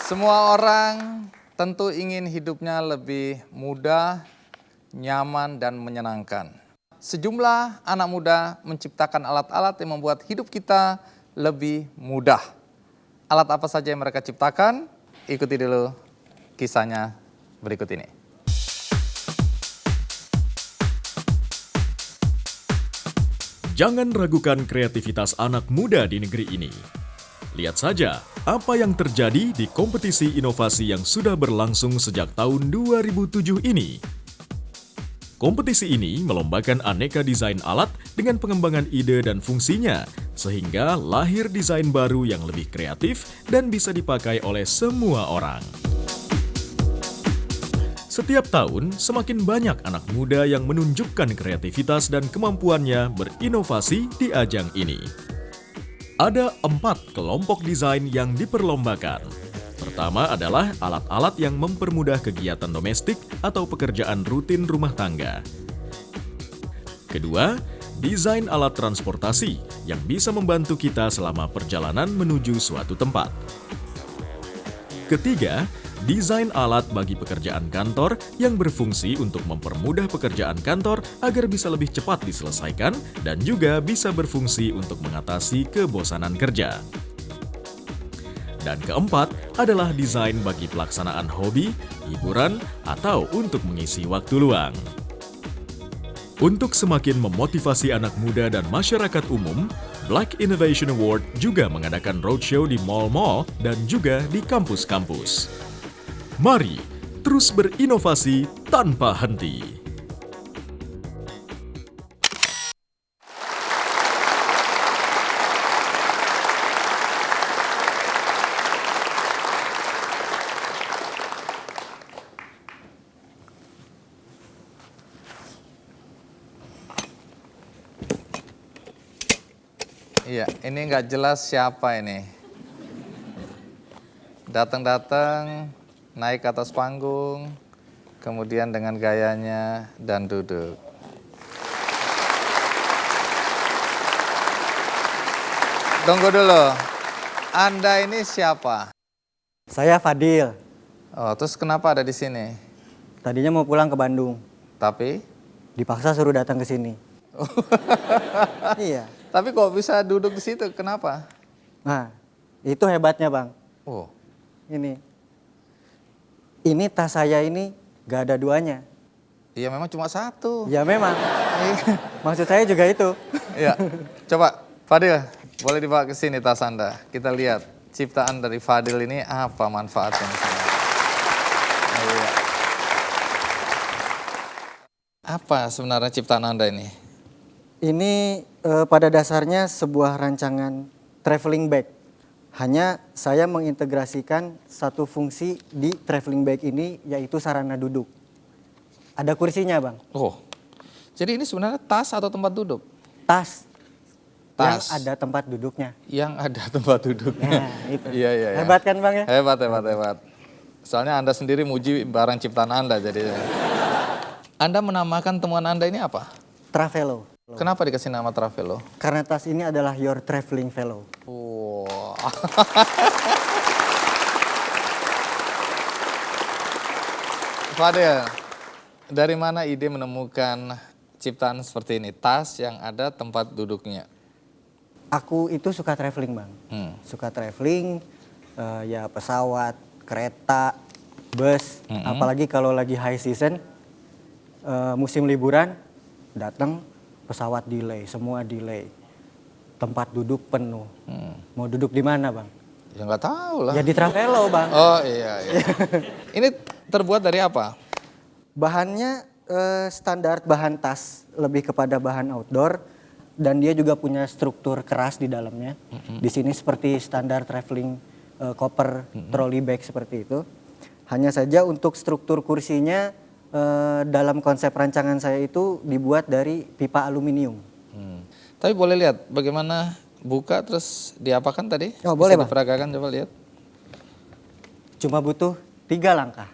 Semua orang tentu ingin hidupnya lebih mudah, nyaman, dan menyenangkan. Sejumlah anak muda menciptakan alat-alat yang membuat hidup kita lebih mudah. Alat apa saja yang mereka ciptakan? Ikuti dulu kisahnya berikut ini. Jangan ragukan kreativitas anak muda di negeri ini. Lihat saja apa yang terjadi di kompetisi inovasi yang sudah berlangsung sejak tahun 2007 ini. Kompetisi ini melombakan aneka desain alat dengan pengembangan ide dan fungsinya, sehingga lahir desain baru yang lebih kreatif dan bisa dipakai oleh semua orang. Setiap tahun, semakin banyak anak muda yang menunjukkan kreativitas dan kemampuannya berinovasi di ajang ini. Ada 4 kelompok desain yang diperlombakan. Pertama adalah alat-alat yang mempermudah kegiatan domestik atau pekerjaan rutin rumah tangga. Kedua, desain alat transportasi yang bisa membantu kita selama perjalanan menuju suatu tempat. Ketiga, desain alat bagi pekerjaan kantor yang berfungsi untuk mempermudah pekerjaan kantor agar bisa lebih cepat diselesaikan dan juga bisa berfungsi untuk mengatasi kebosanan kerja. Dan keempat adalah desain bagi pelaksanaan hobi, hiburan, atau untuk mengisi waktu luang. Untuk semakin memotivasi anak muda dan masyarakat umum, Black Innovation Award juga mengadakan roadshow di mall-mall dan juga di kampus-kampus. Mari terus berinovasi tanpa henti. Iya, ini nggak jelas siapa ini. Datang-datang, naik ke atas panggung, kemudian dengan gayanya dan duduk. Tunggu dulu, Anda ini siapa? Saya Fadil. Oh, terus kenapa ada di sini? Tadinya mau pulang ke Bandung, Tapi, dipaksa suruh datang ke sini. Iya. tapi kok bisa duduk di situ? Kenapa? Nah, itu hebatnya, Bang. Oh, Ini tas saya ini gak ada duanya. iya memang cuma satu. Ya memang. Maksud saya juga itu. Iya, coba Fadil, boleh dibawa ke sini tas Anda. Kita lihat ciptaan dari Fadil ini apa manfaatnya. Iya. Apa sebenarnya ciptaan Anda ini? Ini pada dasarnya sebuah rancangan traveling bag. Hanya saya mengintegrasikan satu fungsi di traveling bag ini, yaitu sarana duduk. Ada kursinya, Bang. Oh, jadi ini sebenarnya tas atau tempat duduk? Tas. Tas. Yang ada tempat duduknya. Yang ada tempat duduknya. Nah, itu. Iya, iya. Hebat kan, Bang ya? Hebat. Soalnya Anda sendiri muji barang ciptaan Anda jadi. Anda menamakan temuan Anda ini apa? Travelo. Kenapa dikasih nama Travelo? Karena tas ini adalah your traveling fellow. Wow. Fadil, dari mana ide menemukan ciptaan seperti ini? Tas yang ada tempat duduknya. Aku itu suka traveling, Bang. Suka traveling, ya pesawat, kereta, bus. Apalagi kalau lagi high season, musim liburan, datang pesawat delay, semua delay. Tempat duduk penuh. Mau duduk di mana, Bang? Ya nggak tahu lah. Ya di Travelo, Bang. Oh iya. Ini terbuat dari apa? Bahannya standar bahan tas, lebih kepada bahan outdoor. Dan dia juga punya struktur keras di dalamnya. Di sini seperti standar traveling koper, trolley bag seperti itu. Hanya saja untuk struktur kursinya dalam konsep rancangan saya itu dibuat dari pipa aluminium. Tapi boleh lihat bagaimana buka terus diapakan tadi? Oh, boleh, Bisa Bang. diperagakan, coba lihat. Cuma butuh 3 langkah.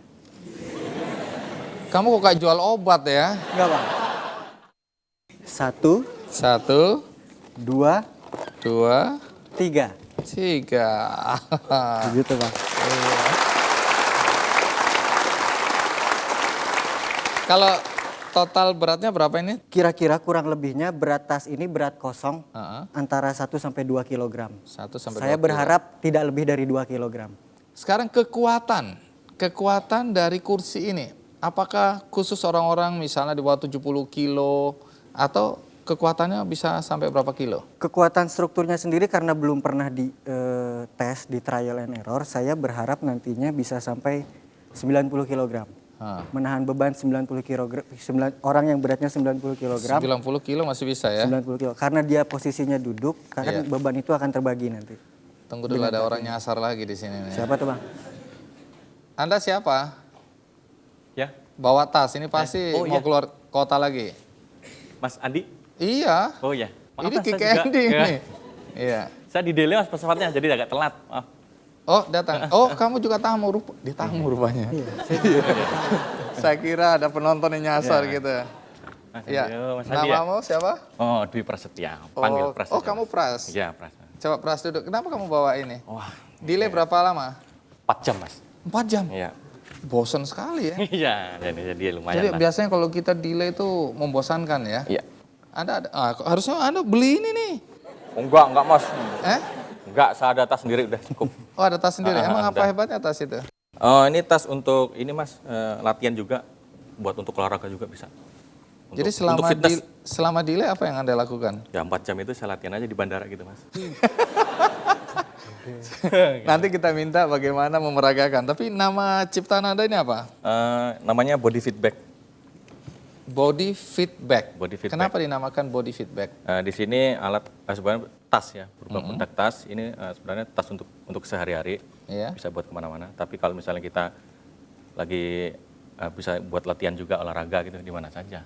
Kamu kok kayak jual obat ya? Enggak, Bang. 1, 1, 2, 2, 3. 3. Begitu, Bang. Kalau total beratnya berapa ini? Kira-kira kurang lebihnya berat tas ini berat kosong Heeh. antara 1 sampai 2 kilogram. 1 sampai 2 Saya berharap tidak lebih dari 2 kilogram. Sekarang kekuatan dari kursi ini, apakah khusus orang-orang misalnya di bawah 70 kilo atau kekuatannya bisa sampai berapa kilo? Kekuatan strukturnya sendiri karena belum pernah di tes di trial and error, saya berharap nantinya bisa sampai 90 kilogram. Menahan beban 90 kg, orang yang beratnya 90 kg. 90 kilo masih bisa ya? 90 kg, karena dia posisinya duduk, karena Iya. beban itu akan terbagi nanti. Tunggu dulu, ada orang nyasar lagi di sini nih. Siapa tuh Bang? Anda siapa? Ya, Bawa tas, ini pasti oh mau iya. keluar kota lagi. Mas Andi. Iya. Oh ya. Ini Mas, Ki saya juga- Candy ya, nih. Iya. Saya di delay mas pesawatnya, jadi agak telat. Maaf. Oh datang. Oh kamu juga tamu dia tamu rupanya. Iya. Saya kira ada penonton yang nyasar Iya. gitu. Mas Iya. Andi, oh, Mas Andi ya? Namamu siapa? Oh, Dwi Prasetya. Panggil Pras. Oh aja, kamu Mas. Pras. Iya, Pras. Coba Pras duduk. Kenapa kamu bawa ini? Wah, Delay berapa lama? 4 jam mas. 4 jam. Iya. Bosan sekali ya. Iya, jadi lumayan Jadi lah. biasanya kalau kita delay itu membosankan ya. Iya. Harusnya Anda beli ini nih. Oh, enggak mas. Eh? Enggak, saya ada tas sendiri udah cukup. Oh ada tas sendiri. Emang apa Ada. hebatnya tas itu? Oh, ini tas untuk ini mas, latihan juga. Buat untuk olahraga juga bisa. Jadi untuk fitness. selama delay apa yang Anda lakukan? Ya 4 jam itu saya latihan aja di bandara gitu mas. Nanti kita minta bagaimana memeragakan. Tapi nama ciptaan Anda ini apa? Namanya body feedback. Body feedback. Body feedback. Kenapa dinamakan body feedback? Di sini alat sebenarnya tas ya, berupa pundak tas. Ini sebenarnya tas untuk sehari-hari, Iya. bisa buat kemana-mana. Tapi kalau misalnya kita lagi bisa buat latihan juga olahraga gitu di mana saja.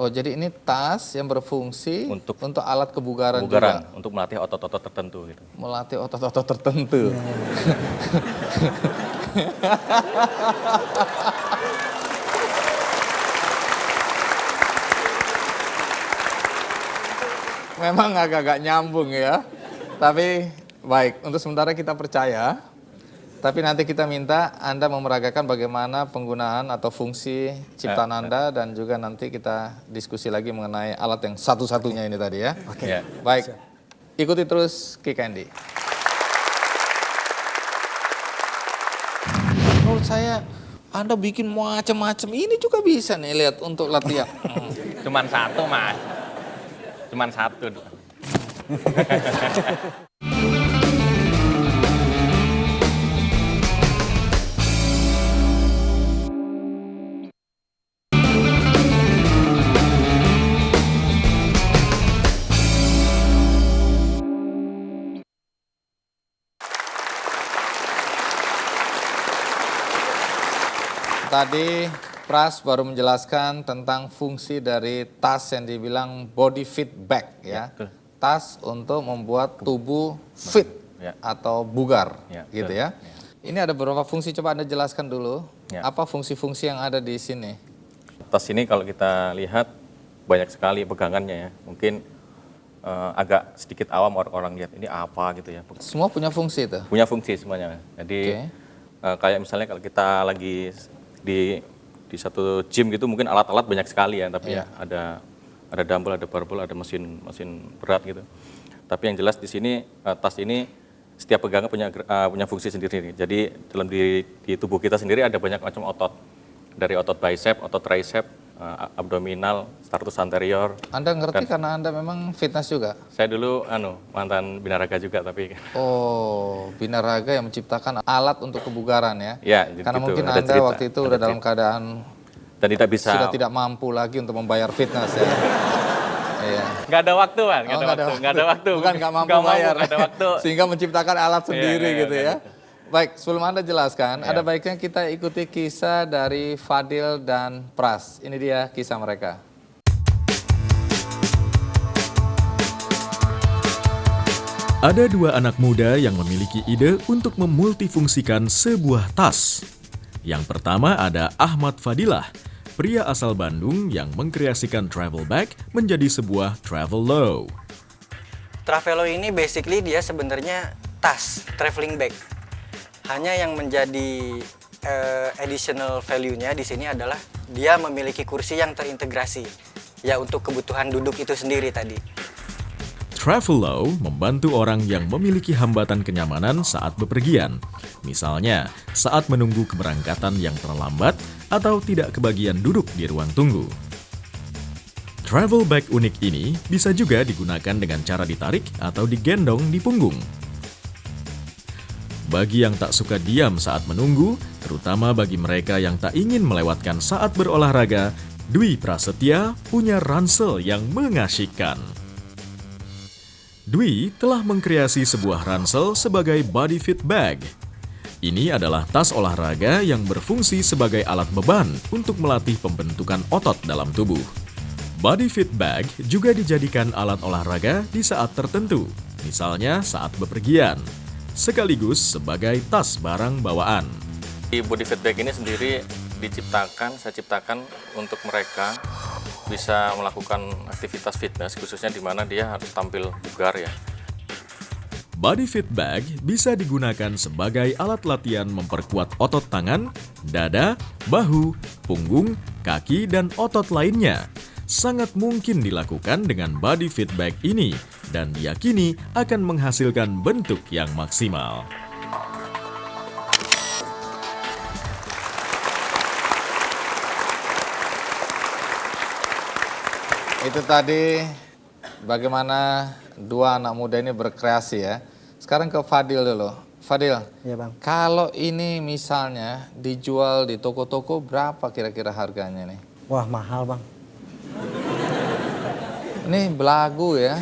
Oh jadi ini tas yang berfungsi Untuk alat kebugaran, Kebugaran juga. untuk melatih otot-otot tertentu gitu. Melatih otot-otot tertentu. Memang agak-agak nyambung ya. Tapi baik, untuk sementara kita percaya. Tapi nanti kita minta Anda memeragakan bagaimana penggunaan atau fungsi ciptaan Anda dan juga nanti kita diskusi lagi mengenai alat yang satu-satunya ini tadi ya. Oke. Ya. Baik, ikuti terus Ki Candy. Menurut saya Anda bikin macam-macam, ini juga bisa nih lihat untuk latihan. Cuman satu mas, cuman satu. Tadi Pras baru menjelaskan tentang fungsi dari tas yang dibilang body feedback ya. betul. Tas untuk membuat tubuh fit Ya. atau bugar Ya, gitu betul. ya. Ini ada beberapa fungsi, coba Anda jelaskan dulu. Ya. Apa fungsi-fungsi yang ada di sini? Tas ini kalau kita lihat banyak sekali pegangannya ya. Mungkin agak sedikit awam orang-orang lihat ini apa gitu ya. Semua punya fungsi itu. Punya fungsi semuanya. Jadi kayak misalnya kalau kita lagi di satu gym gitu mungkin alat-alat banyak sekali ya, tapi Iya. ya ada dumbbell, ada barbell, ada mesin berat gitu. Tapi yang jelas di sini tas ini setiap pegangan punya fungsi sendiri. Jadi dalam di tubuh kita sendiri ada banyak macam otot. Dari otot bicep, otot tricep, abdominal, status anterior. Anda ngerti karena Anda memang fitness juga? Saya dulu mantan binaraga juga tapi Oh, binaraga yang menciptakan alat untuk kebugaran ya? ya Karena gitu, mungkin ada Anda cerita, waktu itu ada udah dalam cerita. keadaan Dan tidak bisa sudah tidak mampu lagi untuk membayar fitness ya. Iya. nggak ada waktu kan, Oh, nggak ada waktu. Bukan nggak mampu bayar. Nggak ada waktu. Sehingga menciptakan alat sendiri iya, gitu ya. Baik, sebelum Anda jelaskan, ada baiknya kita ikuti kisah dari Fadil dan Pras. Ini dia kisah mereka. Ada dua anak muda yang memiliki ide untuk memultifungsikan sebuah tas. Yang pertama ada Ahmad Fadilah, pria asal Bandung yang mengkreasikan travel bag menjadi sebuah travelogue. Travelo ini basically dia sebenarnya tas, traveling bag. Hanya yang menjadi additional value-nya di sini adalah dia memiliki kursi yang terintegrasi. Ya untuk kebutuhan duduk itu sendiri tadi. Travelow membantu orang yang memiliki hambatan kenyamanan saat bepergian. Misalnya, saat menunggu keberangkatan yang terlambat atau tidak kebagian duduk di ruang tunggu. Travel bag unik ini bisa juga digunakan dengan cara ditarik atau digendong di punggung. Bagi yang tak suka diam saat menunggu, terutama bagi mereka yang tak ingin melewatkan saat berolahraga, Dwi Prasetya punya ransel yang mengasyikkan. Dwi telah mengkreasi sebuah ransel sebagai body fit bag. Ini adalah tas olahraga yang berfungsi sebagai alat beban untuk melatih pembentukan otot dalam tubuh. Body fit bag juga dijadikan alat olahraga di saat tertentu, misalnya saat bepergian, sekaligus sebagai tas barang bawaan. Di body fit bag ini sendiri saya ciptakan untuk mereka bisa melakukan aktivitas fitness, khususnya di mana dia harus tampil bugar ya. Body fit bag bisa digunakan sebagai alat latihan memperkuat otot tangan, dada, bahu, punggung, kaki, dan otot lainnya. Sangat mungkin dilakukan dengan body fit bag ini dan diyakini akan menghasilkan bentuk yang maksimal. Itu tadi bagaimana dua anak muda ini berkreasi ya. Sekarang ke Fadil dulu. Fadil, Iya Bang. kalau ini misalnya dijual di toko-toko berapa kira-kira harganya nih? Wah mahal Bang. Ini belagu ya.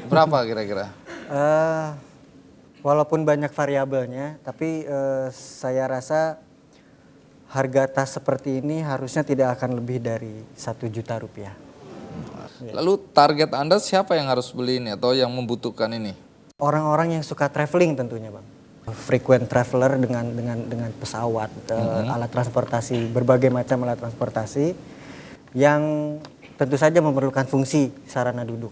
Berapa kira-kira? Walaupun banyak variabelnya, tapi saya rasa harga tas seperti ini harusnya tidak akan lebih dari 1 juta rupiah. Lalu target Anda siapa yang harus beli ini atau yang membutuhkan ini? Orang-orang yang suka traveling tentunya Bang. Frequent traveler dengan pesawat, alat transportasi, berbagai macam alat transportasi yang tentu saja memerlukan fungsi sarana duduk.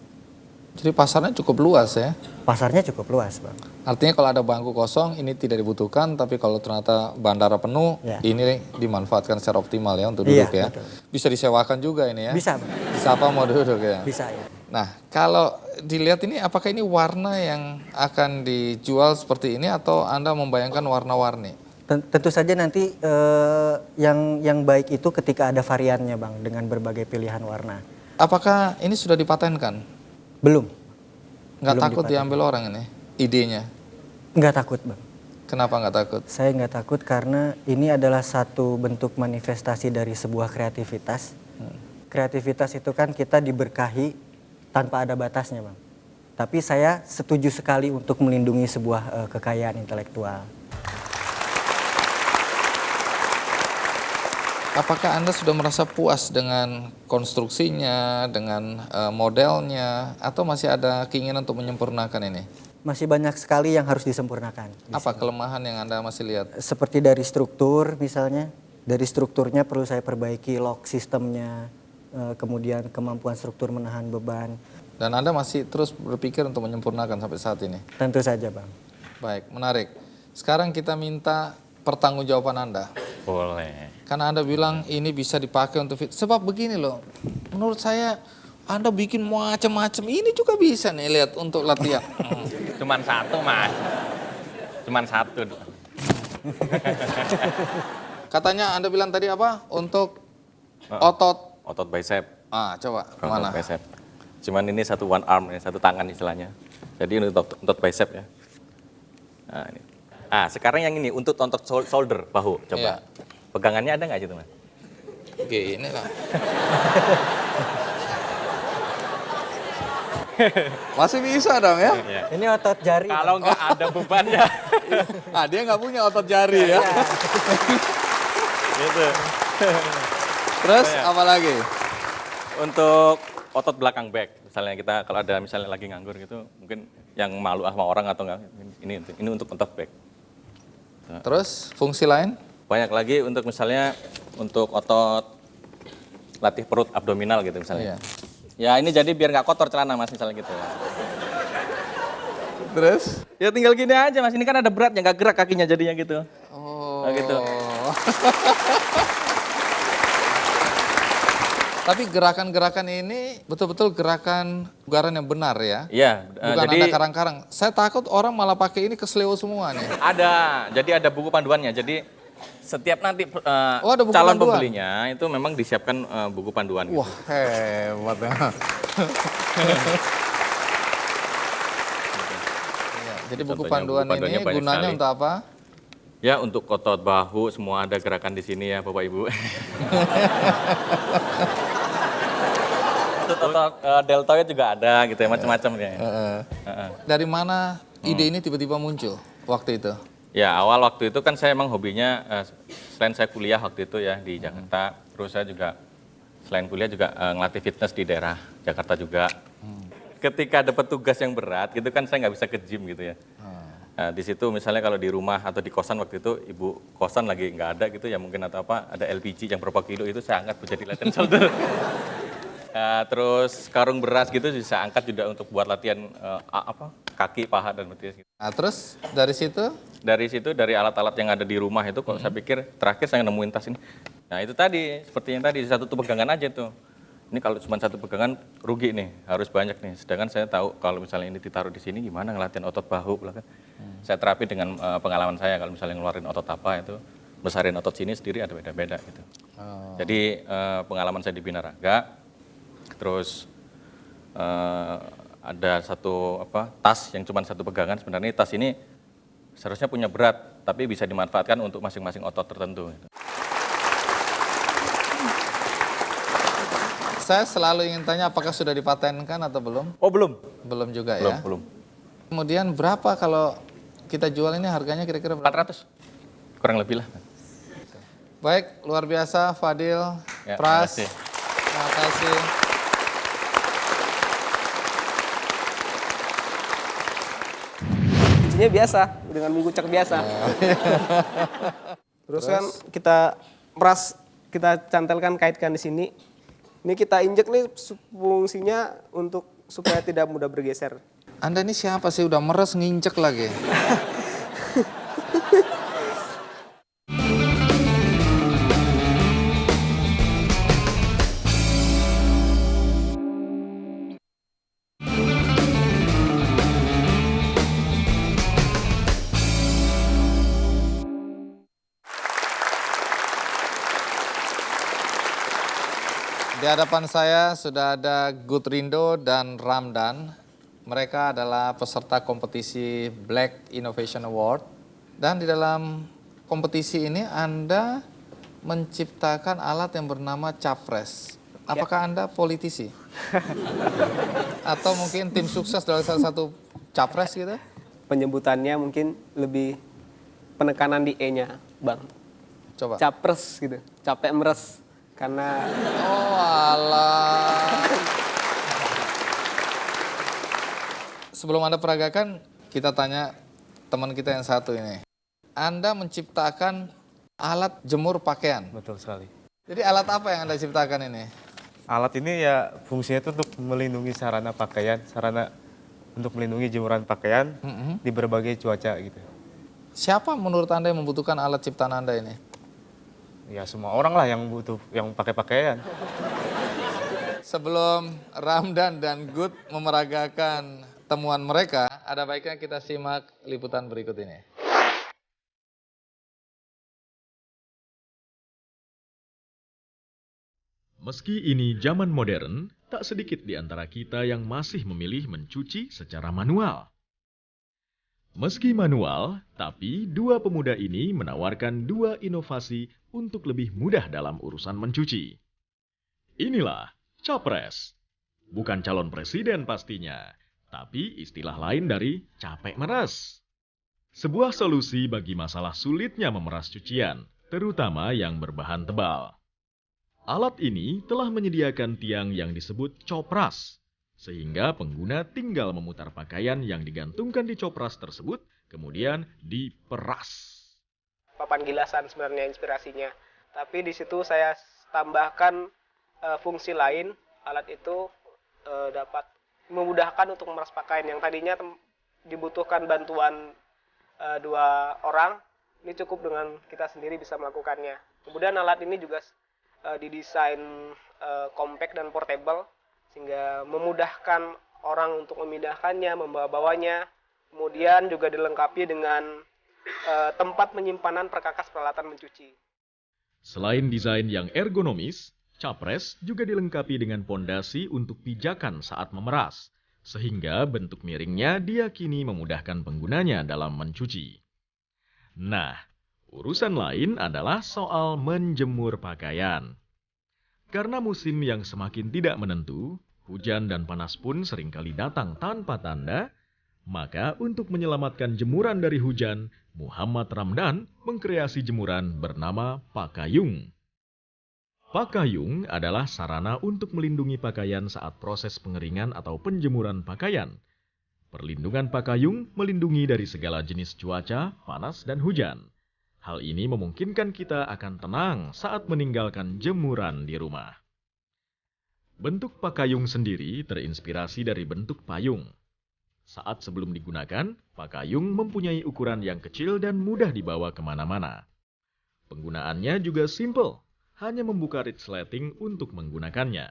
Jadi pasarnya cukup luas ya. Pasarnya cukup luas Bang. Artinya kalau ada bangku kosong ini tidak dibutuhkan, tapi kalau ternyata bandara penuh, Ya. ini dimanfaatkan secara optimal ya untuk Iya, duduk ya. betul. Bisa disewakan juga ini ya. Bisa Bang. Siapa mau duduk ya. Bisa ya. Nah, kalau dilihat ini apakah ini warna yang akan dijual seperti ini atau Anda membayangkan warna-warni? Tentu saja nanti yang baik itu ketika ada variannya Bang dengan berbagai pilihan warna. Apakah ini sudah dipatenkan? Belum. Nggak Belum takut diambil orang ini idenya? Nggak takut Bang. Kenapa nggak takut? Saya nggak takut karena ini adalah satu bentuk manifestasi dari sebuah kreativitas. Kreativitas itu kan kita diberkahi tanpa ada batasnya Bang. Tapi saya setuju sekali untuk melindungi sebuah kekayaan intelektual. Apakah Anda sudah merasa puas dengan konstruksinya, dengan modelnya, atau masih ada keinginan untuk menyempurnakan ini? Masih banyak sekali yang harus disempurnakan. Apa kelemahan yang Anda masih lihat? Seperti dari struktur misalnya, dari strukturnya perlu saya perbaiki lock sistemnya, kemudian kemampuan struktur menahan beban. Dan Anda masih terus berpikir untuk menyempurnakan sampai saat ini? Tentu saja Bang. Baik, menarik. Sekarang kita minta pertanggungjawaban Anda. Boleh. Karena Anda bilang ini bisa dipakai untuk fit. Sebab begini loh, menurut saya Anda bikin macam-macam. Ini juga bisa nih lihat untuk latihan. Cuman satu Mas. Cuman satu. Katanya Anda bilang tadi apa? Untuk otot. Otot bicep. Coba Otot mana? bicep. Cuman ini satu one arm, satu tangan istilahnya. Jadi ini otot bicep ya. Nah, ini. Sekarang yang ini untuk otot shoulder, bahu. Coba. Iya. Pegangannya ada nggak situ Mas? Gini lah. Masih bisa dong ya? Iya. Ini otot jari. Kalau nggak ada bebannya. Dia nggak punya otot jari ya. Gitu. Terus apa lagi? Untuk otot belakang back, misalnya kita kalau ada misalnya lagi nganggur gitu, mungkin yang malu sama orang atau enggak, ini untuk otot back. Terus fungsi lain? Banyak lagi untuk misalnya untuk otot latih perut abdominal gitu misalnya. Iya. Ya ini jadi biar nggak kotor celana Mas misalnya gitu. Terus? Ya tinggal gini aja Mas, ini kan ada beratnya, nggak gerak kakinya jadinya gitu. Oh. Nah, gitu. Tapi gerakan-gerakan ini betul-betul gerakan bugaran yang benar ya? Iya, Bukan jadi ada karang-karang. Saya takut orang malah pakai ini kesleo semua nih. jadi ada buku panduannya. Jadi setiap nanti Oh, ada buku calon panduan? pembelinya itu memang disiapkan buku panduan. Gitu. Wah, hebat ya. Iya, jadi buku Contohnya, panduan buku panduannya ini banyak gunanya sekali. untuk apa? Ya untuk otot bahu semua ada gerakan di sini ya Bapak Ibu. Untuk otot deltoid juga ada gitu ya macam-macam ya. Dari mana ide ini tiba-tiba muncul waktu itu? Ya awal waktu itu kan saya emang hobinya selain saya kuliah waktu itu ya di Jakarta, terus saya juga selain kuliah juga ngelatih fitness di daerah Jakarta juga. Ketika dapat tugas yang berat gitu kan saya nggak bisa ke gym gitu ya. Nah, di situ misalnya kalau di rumah atau di kosan waktu itu ibu kosan lagi nggak ada gitu ya mungkin atau apa ada LPG yang berapa kilo itu saya angkat buat jadi latihan shoulder. Terus karung beras gitu bisa angkat juga untuk buat latihan kaki, paha dan betis. Gitu. Nah, terus dari situ? Dari alat-alat yang ada di rumah itu kalau saya pikir terakhir saya nemuin tas ini. Nah itu tadi seperti yang tadi satu pegangan aja tuh. Ini kalau cuma satu pegangan rugi nih, harus banyak nih. Sedangkan saya tahu kalau misalnya ini ditaruh di sini gimana ngelatihan otot bahu belakang. Saya terapi dengan pengalaman saya kalau misalnya ngeluarin otot apa itu besarin otot sini sendiri ada beda-beda gitu. Jadi pengalaman saya di Binaraga, terus ada satu tas yang cuma satu pegangan. Sebenarnya tas ini seharusnya punya berat, tapi bisa dimanfaatkan untuk masing-masing otot tertentu. Gitu. Saya selalu ingin tanya apakah sudah dipatenkan atau belum? Oh belum? Belum juga Belum, ya? belum. Kemudian berapa kalau kita jual ini harganya kira-kira berapa? 400, kurang lebih lah. Baik, luar biasa Fadil, Ya, Pras. terima kasih. Terima kasih. Kuncinya biasa, dengan mengguncang biasa. Terus kan kita meras, kita cantelkan, kaitkan di sini. Ini kita injek nih fungsinya untuk supaya tidak mudah bergeser. Anda ini siapa sih udah meres nginjek lagi? Di hadapan saya sudah ada Gutrindo dan Ramdan. Mereka adalah peserta kompetisi Black Innovation Award. Dan di dalam kompetisi ini Anda menciptakan alat yang bernama Capres. Apakah Anda politisi? Atau mungkin tim sukses dari salah satu Capres gitu? Penyebutannya mungkin lebih penekanan di E-nya, Bang. Coba. Capres gitu, capek meres. Karena Oh alah. Sebelum Anda peragakan, kita tanya teman kita yang satu ini. Anda menciptakan alat jemur pakaian. Betul sekali. Jadi alat apa yang Anda ciptakan ini? Alat ini ya fungsinya itu untuk melindungi sarana pakaian, sarana untuk melindungi jemuran pakaian di berbagai cuaca gitu. Siapa menurut Anda yang membutuhkan alat ciptaan Anda ini? Ya semua orang lah yang butuh, yang pakai pakaian. Sebelum Ramdan dan Good memeragakan temuan mereka, ada baiknya kita simak liputan berikut ini. Meski ini zaman modern, tak sedikit di antara kita yang masih memilih mencuci secara manual. Meski manual, tapi dua pemuda ini menawarkan dua inovasi untuk lebih mudah dalam urusan mencuci. Inilah Capres. Bukan calon presiden pastinya, tapi istilah lain dari capek meras. Sebuah solusi bagi masalah sulitnya memeras cucian, terutama yang berbahan tebal. Alat ini telah menyediakan tiang yang disebut copras, sehingga pengguna tinggal memutar pakaian yang digantungkan di copras tersebut, kemudian diperas. papan gilasan sebenarnya inspirasinya. Tapi di situ saya tambahkan fungsi lain. Alat itu dapat memudahkan untuk memeras pakaian yang tadinya dibutuhkan bantuan 2 orang, ini cukup dengan kita sendiri bisa melakukannya. Kemudian alat ini juga didesain compact dan portable sehingga memudahkan orang untuk memindahkannya, membawa-bawanya. Kemudian juga dilengkapi dengan tempat penyimpanan perkakas peralatan mencuci. Selain desain yang ergonomis, capres juga dilengkapi dengan pondasi untuk pijakan saat memeras, sehingga bentuk miringnya diyakini memudahkan penggunanya dalam mencuci. Nah, urusan lain adalah soal menjemur pakaian. Karena musim yang semakin tidak menentu, hujan dan panas pun seringkali datang tanpa tanda, maka untuk menyelamatkan jemuran dari hujan, Muhammad Ramdan mengkreasi jemuran bernama Pakayung. Pakayung adalah sarana untuk melindungi pakaian saat proses pengeringan atau penjemuran pakaian. Perlindungan pakayung melindungi dari segala jenis cuaca, panas, dan hujan. Hal ini memungkinkan kita akan tenang saat meninggalkan jemuran di rumah. Bentuk pakayung sendiri terinspirasi dari bentuk payung. Saat sebelum digunakan, pakayung mempunyai ukuran yang kecil dan mudah dibawa kemana-mana. Penggunaannya juga simple, hanya membuka resleting untuk menggunakannya.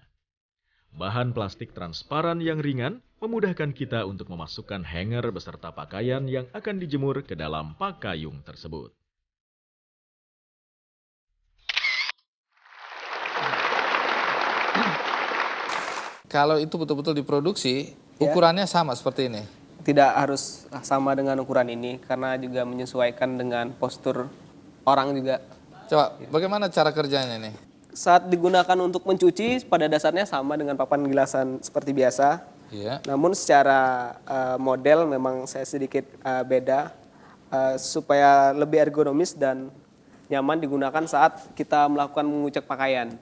Bahan plastik transparan yang ringan memudahkan kita untuk memasukkan hanger beserta pakaian yang akan dijemur ke dalam pakayung tersebut. Kalau itu betul-betul diproduksi, ukurannya sama seperti ini. Tidak harus sama dengan ukuran ini karena juga menyesuaikan dengan postur orang juga. Coba, bagaimana cara kerjanya nih? Saat digunakan untuk mencuci, pada dasarnya sama dengan papan gilasan seperti biasa. Iya. Namun secara model memang saya sedikit beda supaya lebih ergonomis dan nyaman digunakan saat kita melakukan mengucek pakaian.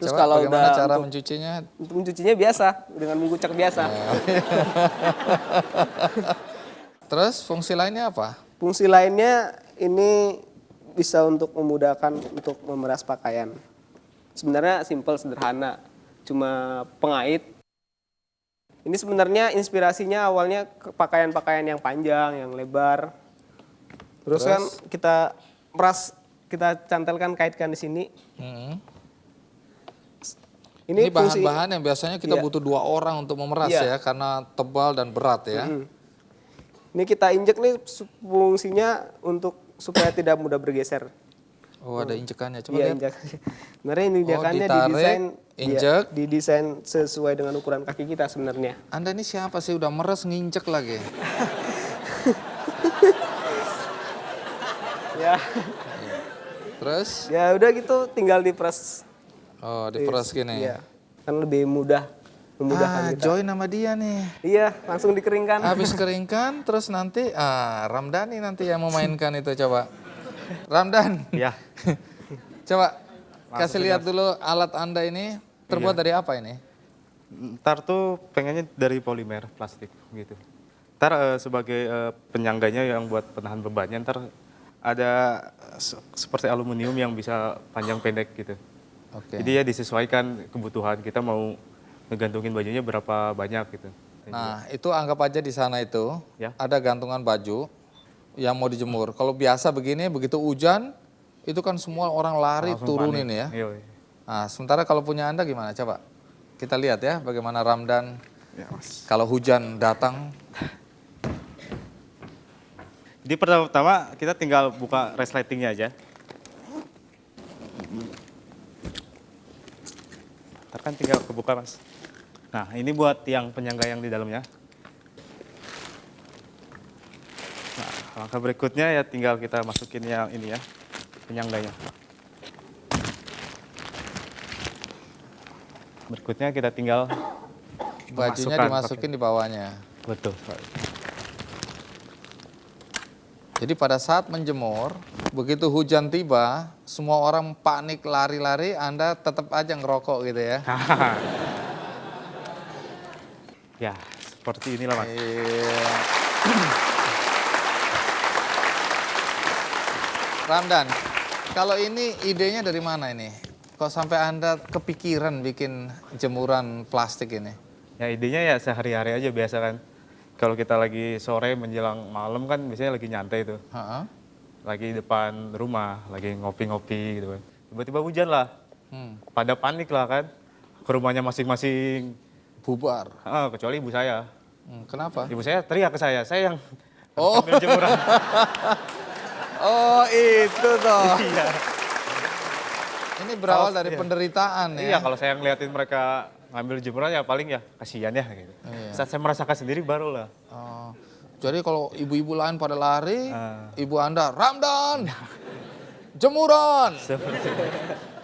Terus Coba, kalau bagaimana udah cara untuk mencucinya? mencucinya biasa dengan mengucek biasa. Terus fungsi lainnya apa? Fungsi lainnya ini bisa untuk memudahkan untuk memeras pakaian. Sebenarnya simple, sederhana, cuma pengait. Ini sebenarnya inspirasinya awalnya ke pakaian-pakaian yang panjang, yang lebar. Terus kan kita meras, kita cantelkan, kaitkan di sini. Ini bahan-bahan yang biasanya kita Iya. butuh 2 orang untuk memeras Iya. ya, karena tebal dan berat ya. Ini kita injek nih fungsinya untuk supaya tidak mudah bergeser. Oh, ada injekannya. Coba Iya, lihat. injek. Sebenarnya injekannya ditarik, didesain, injek. didesain sesuai dengan ukuran kaki kita sebenarnya. Anda ini siapa sih? Udah meres nginjek lagi. Ya, Terus, ya udah gitu, tinggal diperas. oh diperas gini. Iya, kan lebih mudah, memudahkan kita. Join sama dia nih. Iya, langsung dikeringkan. Habis keringkan, terus nanti Ramdhani nanti yang memainkan itu coba. Ramdan, Ya, coba kasih lihat dulu alat Anda ini terbuat dari apa ini? ntar tuh pengennya dari polimer plastik gitu. Ntar sebagai penyangganya yang buat penahan bebannya, ntar ada seperti aluminium yang bisa panjang pendek gitu. Oke. Jadi ya disesuaikan kebutuhan kita mau ngegantungin bajunya berapa banyak gitu. Nah, itu anggap aja di sana itu Ya. ada gantungan baju yang mau dijemur. Kalau biasa begini, begitu hujan, itu kan semua orang lari Langsung turunin panik. ya. Iya. Nah, sementara kalau punya Anda gimana? Coba kita lihat ya bagaimana Ramdan Ya, Mas. kalau hujan datang. Jadi pertama kita tinggal buka resletingnya aja. Ntar kan tinggal kebuka, Mas. Nah, ini buat yang penyangga yang di dalamnya. Nah, langkah berikutnya ya tinggal kita masukin yang ini ya, penyangganya. Berikutnya kita tinggal Bajunya memasukkan dimasukin di bawahnya. Betul. Jadi pada saat menjemur, begitu hujan tiba, semua orang panik lari-lari, Anda tetap aja ngerokok gitu ya. Ya, seperti inilah, Mas. Iya. Ramdan, kalau ini idenya dari mana ini? Kok sampai Anda kepikiran bikin jemuran plastik ini? Ya idenya ya sehari-hari aja biasa kan. kalau kita lagi sore menjelang malam kan biasanya lagi nyantai tuh. Ha-ha. Lagi di depan rumah, lagi ngopi-ngopi gitu kan. Tiba-tiba hujan lah. Pada panik lah kan. Ke rumahnya masing-masing. Bubar. Kecuali ibu saya. Kenapa? Ibu saya teriak ke saya yang Oh. ambil jemuran. Oh itu toh. Iya. Ini berawal dari penderitaan ya. Iya, kalau saya ngeliatin mereka ngambil jemuran ya paling ya kasihan ya gitu. Saat saya merasakan sendiri barulah. Oh. Jadi kalau ibu-ibu lain pada lari, ibu Anda, Ramdan, jemuran.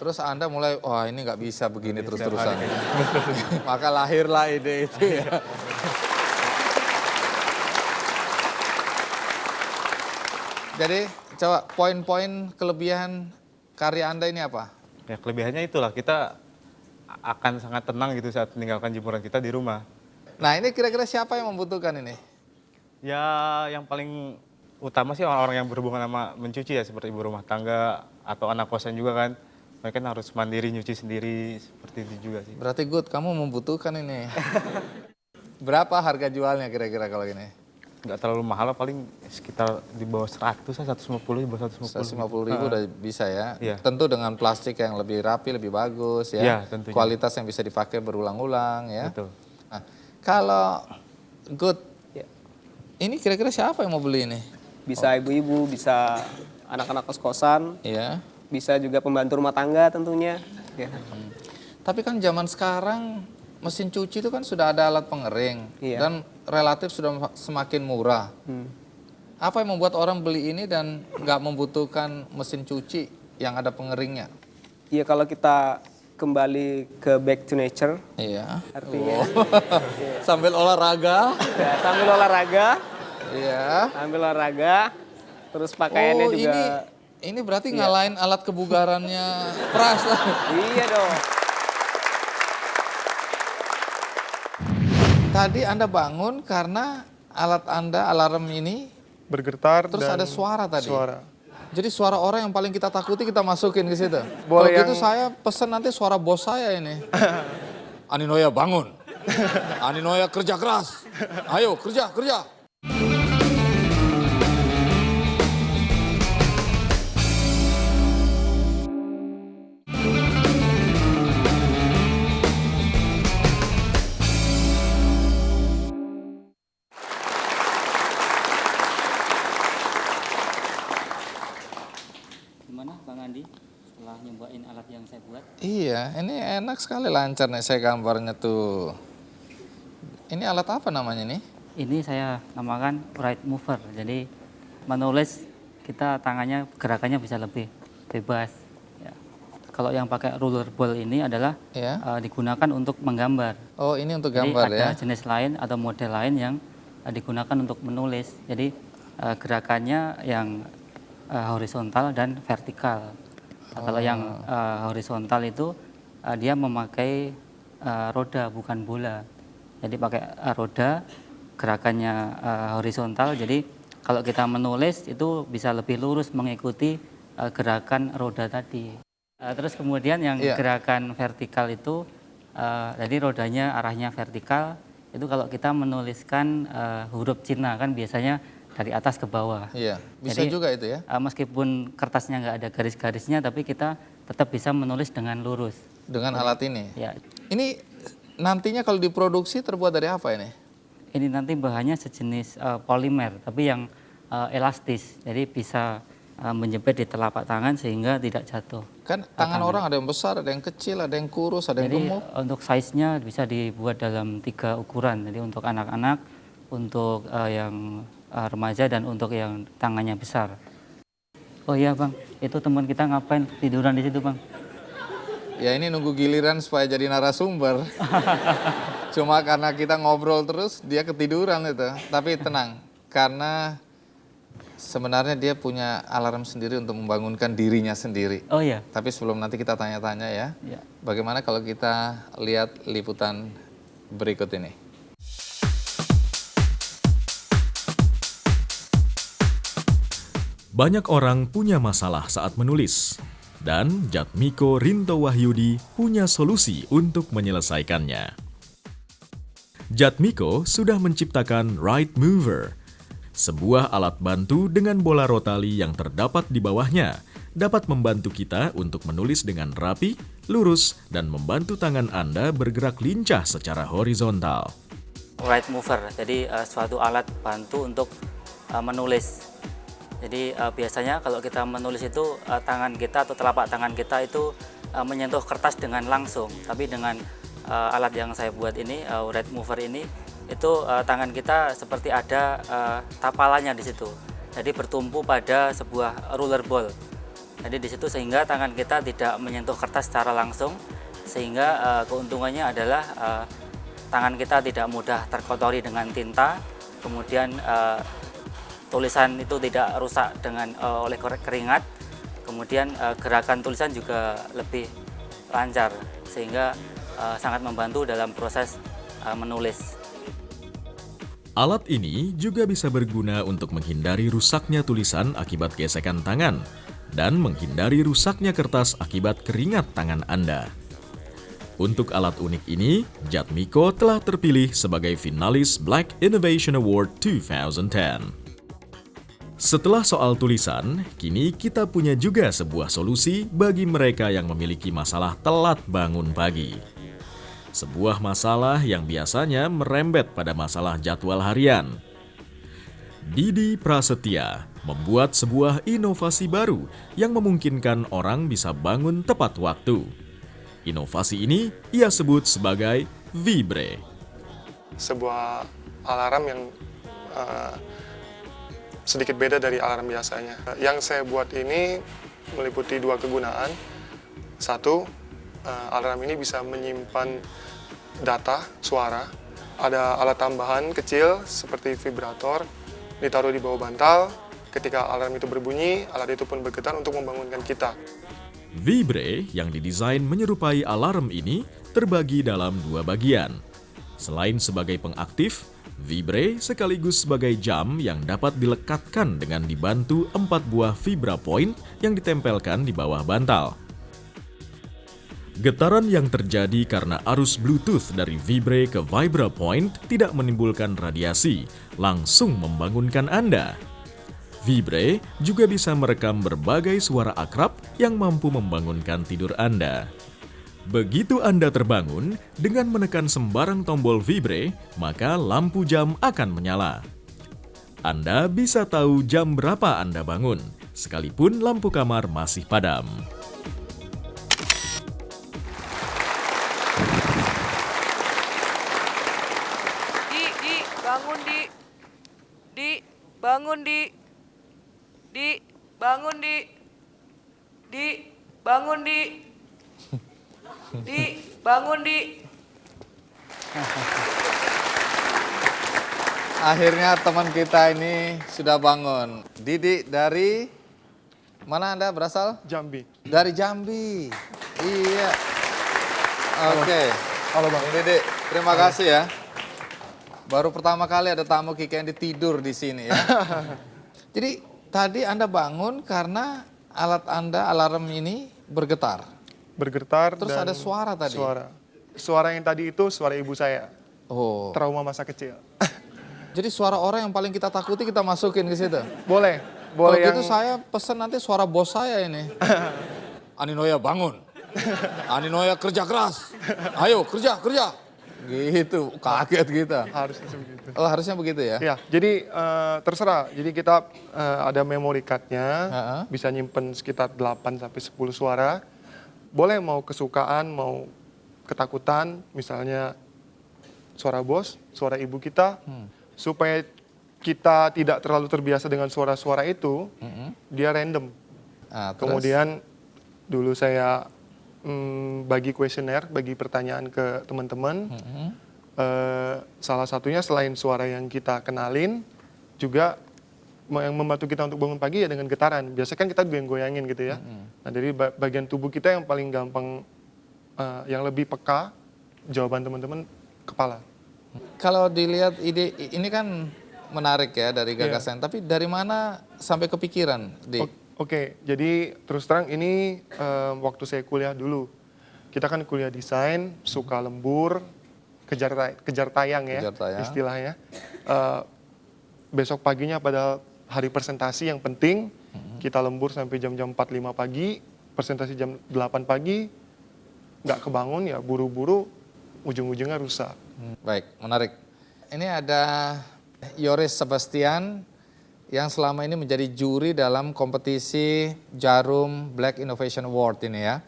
Terus Anda mulai, wah ini nggak bisa begini terus-terusan. Maka lahirlah ide itu ya. Jadi coba poin-poin kelebihan karya Anda ini apa? Ya kelebihannya itulah, kita akan sangat tenang gitu saat meninggalkan jemuran kita di rumah. Nah ini kira-kira siapa yang membutuhkan ini? Ya yang paling utama sih orang-orang yang berhubungan sama mencuci ya, seperti ibu rumah tangga atau anak kosan juga kan. Mereka kan harus mandiri nyuci sendiri, seperti itu juga sih. Berarti Good, kamu membutuhkan ini. Berapa harga jualnya kira-kira kalau ini? Nggak terlalu mahal, paling sekitar di bawah 100 lah, 150, di bawah 150. 150.000 udah bisa ya. Iya. Tentu dengan plastik yang lebih rapi, lebih bagus ya. Iya, tentunya. Kualitas yang bisa dipakai berulang-ulang ya. Betul. Nah, kalau Good, Ya. ini kira-kira siapa yang mau beli ini? Bisa ibu-ibu, bisa anak-anak kos-kosan, Iya. bisa juga pembantu rumah tangga tentunya. Ya. Tapi kan zaman sekarang mesin cuci itu kan sudah ada alat pengering Iya. dan relatif sudah semakin murah. Apa yang membuat orang beli ini dan nggak membutuhkan mesin cuci yang ada pengeringnya? Ya kalau kita kembali ke back to nature, Iya. artinya Sambil olahraga. ya, sambil olahraga, Iya. terus pakaiannya juga. Ini berarti ngalahin alat kebugarannya Pras lah. Iya dong. Tadi Anda bangun karena alat Anda, alarm ini, Bergetar terus dan ada suara tadi. suara. Jadi suara orang yang paling kita takuti kita masukin ke situ. Boleh Kalau gitu yang- saya pesen nanti suara bos saya ini. Aninoya bangun. Aninoya kerja keras. Ayo kerja. Gimana Bang Andi setelah nyobain alat yang saya buat? Iya, ini enak sekali lancar nih saya gambarnya tuh. Ini alat apa namanya nih? Ini saya namakan right mover. Jadi menulis kita tangannya gerakannya bisa lebih bebas. Ya. Kalau yang pakai ruler ball ini adalah Ya. digunakan untuk menggambar. Oh ini untuk Jadi gambar ada ya? jenis lain atau model lain yang digunakan untuk menulis. Jadi gerakannya yang horizontal dan vertikal. Nah, kalau yang horizontal itu dia memakai roda bukan bola. Jadi pakai roda, gerakannya horizontal. Jadi kalau kita menulis itu bisa lebih lurus mengikuti gerakan roda tadi. Terus kemudian yang Iya. gerakan vertikal itu, jadi rodanya arahnya vertikal. Itu kalau kita menuliskan huruf Cina kan biasanya dari atas ke bawah. Iya, bisa Jadi, juga itu ya? Meskipun kertasnya nggak ada garis-garisnya, tapi kita tetap bisa menulis dengan lurus. Dengan alat ini? Ya, Ini nantinya kalau diproduksi terbuat dari apa ini? ini nanti bahannya sejenis polimer, tapi yang elastis. Jadi bisa menjepit di telapak tangan sehingga tidak jatuh. Kan tangan orang ada yang besar, ada yang kecil, ada yang kurus, ada yang Jadi gemuk. untuk size-nya bisa dibuat dalam 3 ukuran. Jadi untuk anak-anak, untuk yang remaja dan untuk yang tangannya besar. Oh iya Bang, itu teman kita ngapain tiduran di situ Bang? Ya ini nunggu giliran supaya jadi narasumber. Cuma karena kita ngobrol terus, dia ketiduran itu. Tapi tenang, karena sebenarnya dia punya alarm sendiri untuk membangunkan dirinya sendiri. Oh iya. Tapi sebelum nanti kita tanya-tanya ya, Ya. bagaimana kalau kita lihat liputan berikut ini? Banyak orang punya masalah saat menulis, dan Jatmiko Rinto Wahyudi punya solusi untuk menyelesaikannya. Jatmiko sudah menciptakan Ride Mover, sebuah alat bantu dengan bola rotali yang terdapat di bawahnya, dapat membantu kita untuk menulis dengan rapi, lurus, dan membantu tangan Anda bergerak lincah secara horizontal. Ride mover, jadi suatu alat bantu untuk menulis. Jadi biasanya kalau kita menulis itu tangan kita atau telapak tangan kita itu menyentuh kertas dengan langsung. Tapi dengan alat yang saya buat ini, ride mover ini, itu tangan kita seperti ada tapalannya di situ. Jadi bertumpu pada sebuah roller ball. Jadi di situ sehingga tangan kita tidak menyentuh kertas secara langsung, sehingga keuntungannya adalah tangan kita tidak mudah terkotori dengan tinta, kemudian tulisan itu tidak rusak oleh keringat, kemudian gerakan tulisan juga lebih lancar, sehingga sangat membantu dalam proses menulis. Alat ini juga bisa berguna untuk menghindari rusaknya tulisan akibat gesekan tangan dan menghindari rusaknya kertas akibat keringat tangan Anda. Untuk alat unik ini, Jatmiko telah terpilih sebagai finalis Black Innovation Award 2010. Setelah soal tulisan, kini kita punya juga sebuah solusi bagi mereka yang memiliki masalah telat bangun pagi. Sebuah masalah yang biasanya merembet pada masalah jadwal harian. Didi Prasetya membuat sebuah inovasi baru yang memungkinkan orang bisa bangun tepat waktu. Inovasi ini ia sebut sebagai Vibre. Sebuah alarm yang sedikit beda dari alarm biasanya. Yang saya buat ini meliputi 2 kegunaan. Satu, alarm ini bisa menyimpan data, suara. Ada alat tambahan kecil seperti vibrator, ditaruh di bawah bantal. Ketika alarm itu berbunyi, alat itu pun bergetar untuk membangunkan kita. Vibre yang didesain menyerupai alarm ini terbagi dalam 2 bagian. Selain sebagai pengaktif, Vibre sekaligus sebagai jam yang dapat dilekatkan dengan dibantu 4 buah vibra point yang ditempelkan di bawah bantal. Getaran yang terjadi karena arus Bluetooth dari Vibre ke Vibra Point tidak menimbulkan radiasi, langsung membangunkan Anda. Vibre juga bisa merekam berbagai suara akrab yang mampu membangunkan tidur Anda. Begitu Anda terbangun, dengan menekan sembarang tombol Vibre, maka lampu jam akan menyala. Anda bisa tahu jam berapa Anda bangun, sekalipun lampu kamar masih padam. Bangun bangun bangun. Akhirnya teman kita ini sudah bangun. Didi dari mana Anda berasal? Jambi. Dari Jambi. Iya. Oke. Halo Bang. Didi, terima kasih ya. Baru pertama kali ada tamu Kiki Andi tidur di sini ya. Jadi tadi Anda bangun karena alat Anda, alarm ini bergetar. Bergetar Terus dan ada suara tadi? Suara yang tadi itu suara ibu saya. Oh. Trauma masa kecil. Jadi suara orang yang paling kita takuti kita masukin ke situ. Boleh. Kalau Boleh gitu saya pesen nanti suara bos saya ini. Aninoya bangun. Aninoya kerja keras. Ayo kerja. Gitu, kaget kita. Harusnya begitu. Oh, harusnya begitu ya? Ya, jadi terserah. Jadi kita ada memory card-nya, bisa nyimpen sekitar 8 sampai 10 suara. Boleh mau kesukaan, mau ketakutan, misalnya suara bos, suara ibu kita, supaya kita tidak terlalu terbiasa dengan suara-suara itu, dia random. Terus? Kemudian dulu saya bagi kuesioner, bagi pertanyaan ke teman-teman. Salah satunya selain suara yang kita kenalin, juga yang membantu kita untuk bangun pagi ya dengan getaran. Biasanya kan kita goyang-goyangin gitu ya. Nah dari bagian tubuh kita yang paling gampang, yang lebih peka, jawaban teman-teman kepala. Kalau dilihat ide ini kan menarik ya dari gagasan, tapi dari mana sampai kepikiran, Di? Oke, jadi terus terang ini waktu saya kuliah dulu. Kita kan kuliah desain, suka lembur, kejar tayang ya Kejar tayang. istilahnya. Besok paginya pada hari presentasi yang penting, kita lembur sampai jam-jam 4-5 pagi, presentasi jam 8 pagi, nggak kebangun ya buru-buru, ujung-ujungnya rusak. Baik, menarik. Ini ada Yoris Sebastian yang selama ini menjadi juri dalam kompetisi Jarum Black Innovation Award ini ya.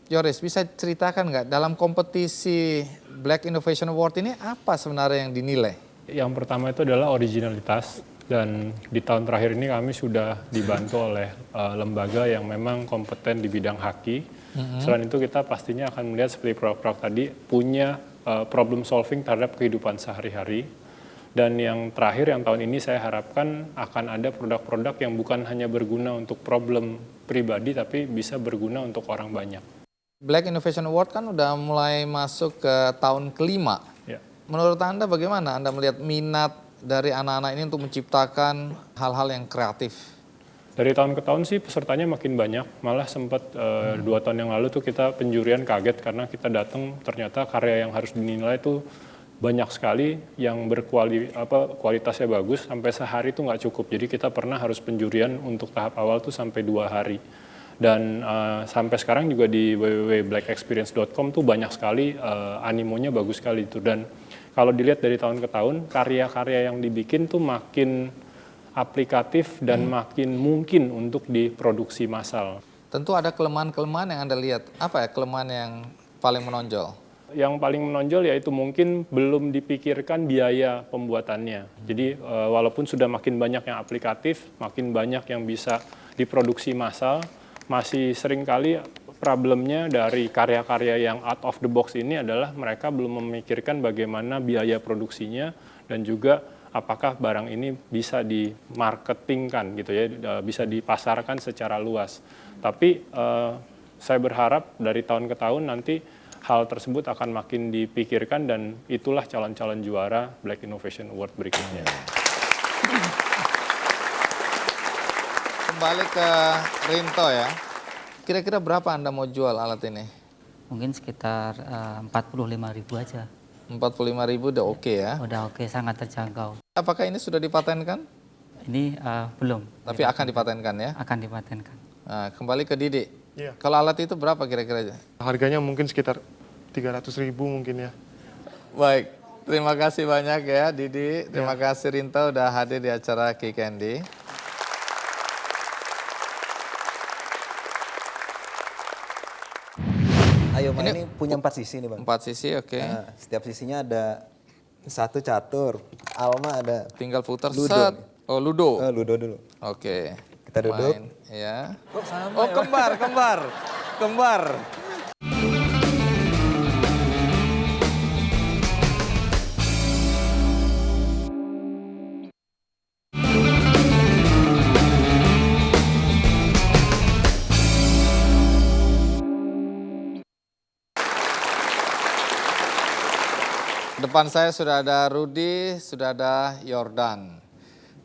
Yoris, bisa ceritakan nggak dalam kompetisi Black Innovation Award ini apa sebenarnya yang dinilai? Yang pertama itu adalah originalitas, dan di tahun terakhir ini kami sudah dibantu oleh lembaga yang memang kompeten di bidang haki. Selain itu kita pastinya akan melihat seperti produk-produk tadi punya problem solving terhadap kehidupan sehari-hari. Dan yang terakhir yang tahun ini saya harapkan akan ada produk-produk yang bukan hanya berguna untuk problem pribadi tapi bisa berguna untuk orang banyak. Black Innovation Award kan udah mulai masuk ke tahun kelima. Ya. Menurut Anda bagaimana Anda melihat minat dari anak-anak ini untuk menciptakan hal-hal yang kreatif? Dari tahun ke tahun sih pesertanya makin banyak, malah sempat 2 tahun yang lalu tuh kita penjurian kaget karena kita datang ternyata karya yang harus dinilai itu banyak sekali yang kualitasnya bagus, sampai sehari itu nggak cukup. Jadi kita pernah harus penjurian untuk tahap awal tuh sampai 2 hari. Dan sampai sekarang juga di www.blackexperience.com tuh banyak sekali animonya bagus sekali itu. Dan kalau dilihat dari tahun ke tahun, karya-karya yang dibikin tuh makin aplikatif dan makin mungkin untuk diproduksi massal. Tentu ada kelemahan-kelemahan yang Anda lihat. Apa ya kelemahan yang paling menonjol? Yang paling menonjol yaitu mungkin belum dipikirkan biaya pembuatannya. Jadi walaupun sudah makin banyak yang aplikatif, makin banyak yang bisa diproduksi massal, masih seringkali problemnya dari karya-karya yang out of the box ini adalah mereka belum memikirkan bagaimana biaya produksinya dan juga apakah barang ini bisa dimarketingkan gitu ya, bisa dipasarkan secara luas. Tapi saya berharap dari tahun ke tahun nanti hal tersebut akan makin dipikirkan dan itulah calon-calon juara Black Innovation Award berikutnya. Kembali ke Rinto ya. Kira-kira berapa Anda mau jual alat ini? Mungkin sekitar 45.000 aja. 45.000 udah oke ya. Udah oke, sangat terjangkau. Apakah ini sudah dipatenkan? Ini belum. Tapi akan dipatenkan ya. Akan dipatenkan. Nah, kembali ke Didi. Iya. Kalau alat itu berapa kira-kira? Harganya mungkin sekitar 300.000 mungkin ya. Baik, terima kasih banyak ya Didi. Terima kasih Rinto udah hadir di acara Key Candy. Ayo ini punya 4 sisi nih Bang. 4 sisi, oke. Nah, setiap sisinya ada 1 catur. Alma ada. Tinggal putar Ludo. set. Oh, Ludo. Ludo dulu. Oke. Kita duduk. Main, ya. Kok sama Oh, kembar. Depan saya sudah ada Rudy, sudah ada Yordan.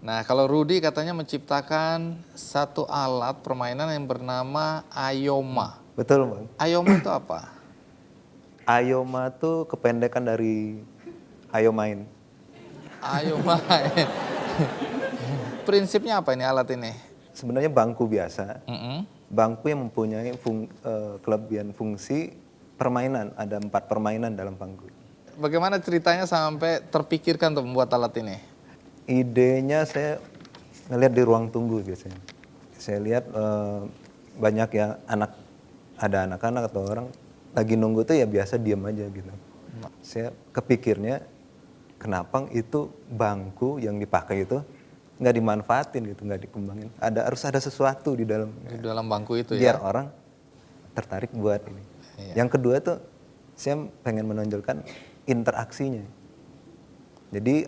Nah, kalau Rudy katanya menciptakan satu alat permainan yang bernama Ayoma. Betul Bang. Ayoma itu apa? Ayoma tuh kependekan dari ayo main. Ayoma. Prinsipnya apa ini alat ini? Sebenarnya bangku biasa. Mm-mm. Bangku yang mempunyai kelebihan fungsi permainan. Ada 4 permainan dalam bangku. Bagaimana ceritanya sampai terpikirkan untuk membuat alat ini? Idenya saya ngeliat di ruang tunggu biasanya. Saya lihat banyak ya ada anak-anak atau orang lagi nunggu tuh ya biasa diam aja gitu. Saya kepikirnya kenapa itu bangku yang dipakai itu nggak dimanfaatin gitu, nggak dikembangin. Harus ada sesuatu di dalam Bangku itu biar ya? orang tertarik buat ini. Iya. Yang kedua tuh saya pengen menonjolkan interaksinya. Jadi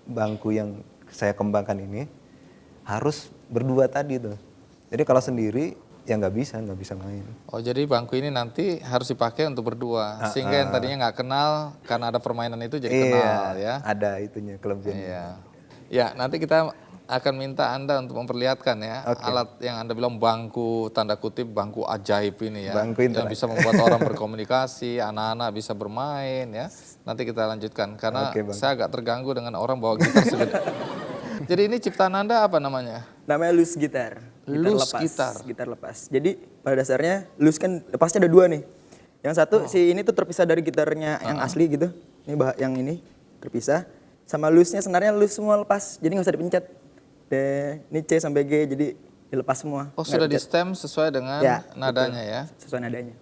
bangku yang saya kembangkan ini harus berdua tadi tuh. Jadi kalau sendiri ya nggak bisa main. Oh, jadi bangku ini nanti harus dipakai untuk berdua. Sehingga yang tadinya nggak kenal karena ada permainan itu jadi kenal ya? Ada itunya kelebihannya. Iya. Ya, nanti kita akan minta Anda untuk memperlihatkan ya alat yang Anda bilang bangku, tanda kutip bangku ajaib ini ya. Bangku yang bisa membuat orang berkomunikasi, anak-anak bisa bermain ya. Nanti kita lanjutkan karena saya agak terganggu dengan orang bawa gitar segede. Jadi ini ciptaan Anda apa namanya? Namanya loose gitar. Loose Gitar lepas. Jadi pada dasarnya loose kan lepasnya ada 2 nih. Yang satu si ini tuh terpisah dari gitarnya yang asli gitu. Ini yang ini terpisah. Sama loose-nya sebenarnya loose semua lepas. Jadi nggak usah dipencet. Ini C sampai G jadi dilepas semua. Oh, sudah di stem sesuai dengan nadanya betul. ya. Sesuai nadanya.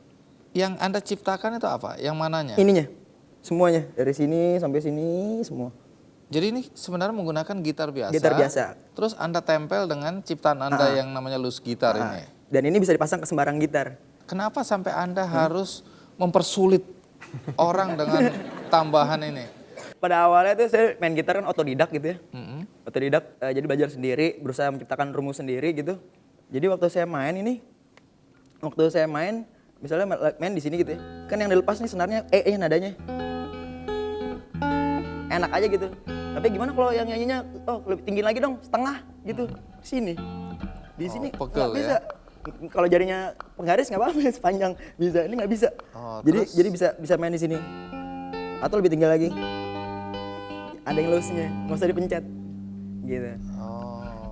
Yang Anda ciptakan itu apa? Yang mananya? Ininya. Semuanya dari sini sampai sini semua. Jadi ini sebenarnya menggunakan gitar biasa. Gitar biasa. Terus Anda tempel dengan ciptaan Anda yang namanya loose gitar ini. Dan ini bisa dipasang ke sembarang gitar. Kenapa sampai Anda harus mempersulit orang dengan tambahan ini? Pada awalnya tuh saya main gitar kan otodidak gitu ya. Otodidak, jadi belajar sendiri, berusaha menciptakan rumus sendiri gitu. Jadi waktu saya main, misalnya main di sini gitu ya. Kan yang dilepas nih senarnya E-nya nadanya. Enak aja gitu. Tapi gimana kalau yang nyanyinya, lebih tinggi lagi dong, setengah gitu. Sini. Di sini nggak bisa. Kalau jarinya penggaris nggak apa-apa, sepanjang bisa. Ini nggak bisa. Jadi bisa main di sini. Atau lebih tinggi lagi. Ada yang loose-nya, nggak usah dipencet. Gitu.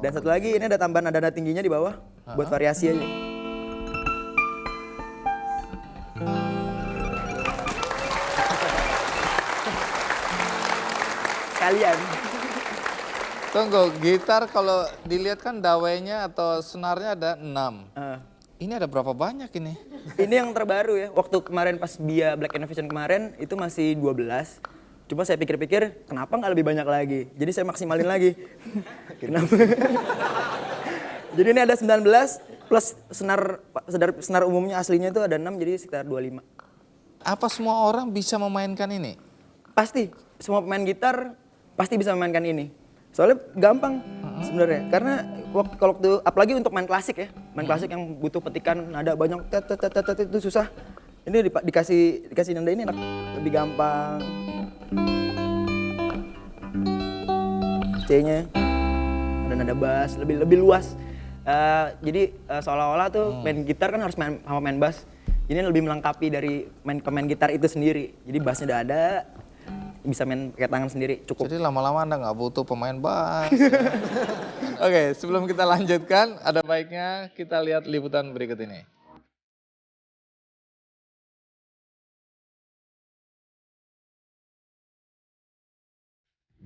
Dan satu lagi ini ada tambahan nada tingginya di bawah buat variasi aja. Kalian. Tunggu, gitar kalau dilihat kan dawainya atau senarnya ada 6. Ini ada berapa banyak ini? Ini yang terbaru ya. Waktu kemarin pas BIA Black Innovation kemarin itu masih 12. Cuma saya pikir-pikir kenapa nggak lebih banyak lagi. Jadi saya maksimalin lagi. Kenapa? Jadi ini ada 19 plus senar umumnya aslinya itu ada 6 jadi sekitar 25. Apa semua orang bisa memainkan ini? Pasti. Semua pemain gitar pasti bisa memainkan ini. Soalnya gampang sebenarnya. Karena waktu apalagi untuk main klasik ya. Main klasik yang butuh petikan nada banyak itu susah. Ini dikasih nada ini enak, lebih gampang. C-nya ada nada bass, lebih luas. Jadi seolah-olah tuh main gitar kan harus main bass. Ini lebih melengkapi dari pemain gitar itu sendiri. Jadi bassnya udah ada, bisa main pakai tangan sendiri, cukup. Jadi lama-lama Anda nggak butuh pemain bass. Oke, sebelum kita lanjutkan, ada baiknya kita lihat liputan berikut ini.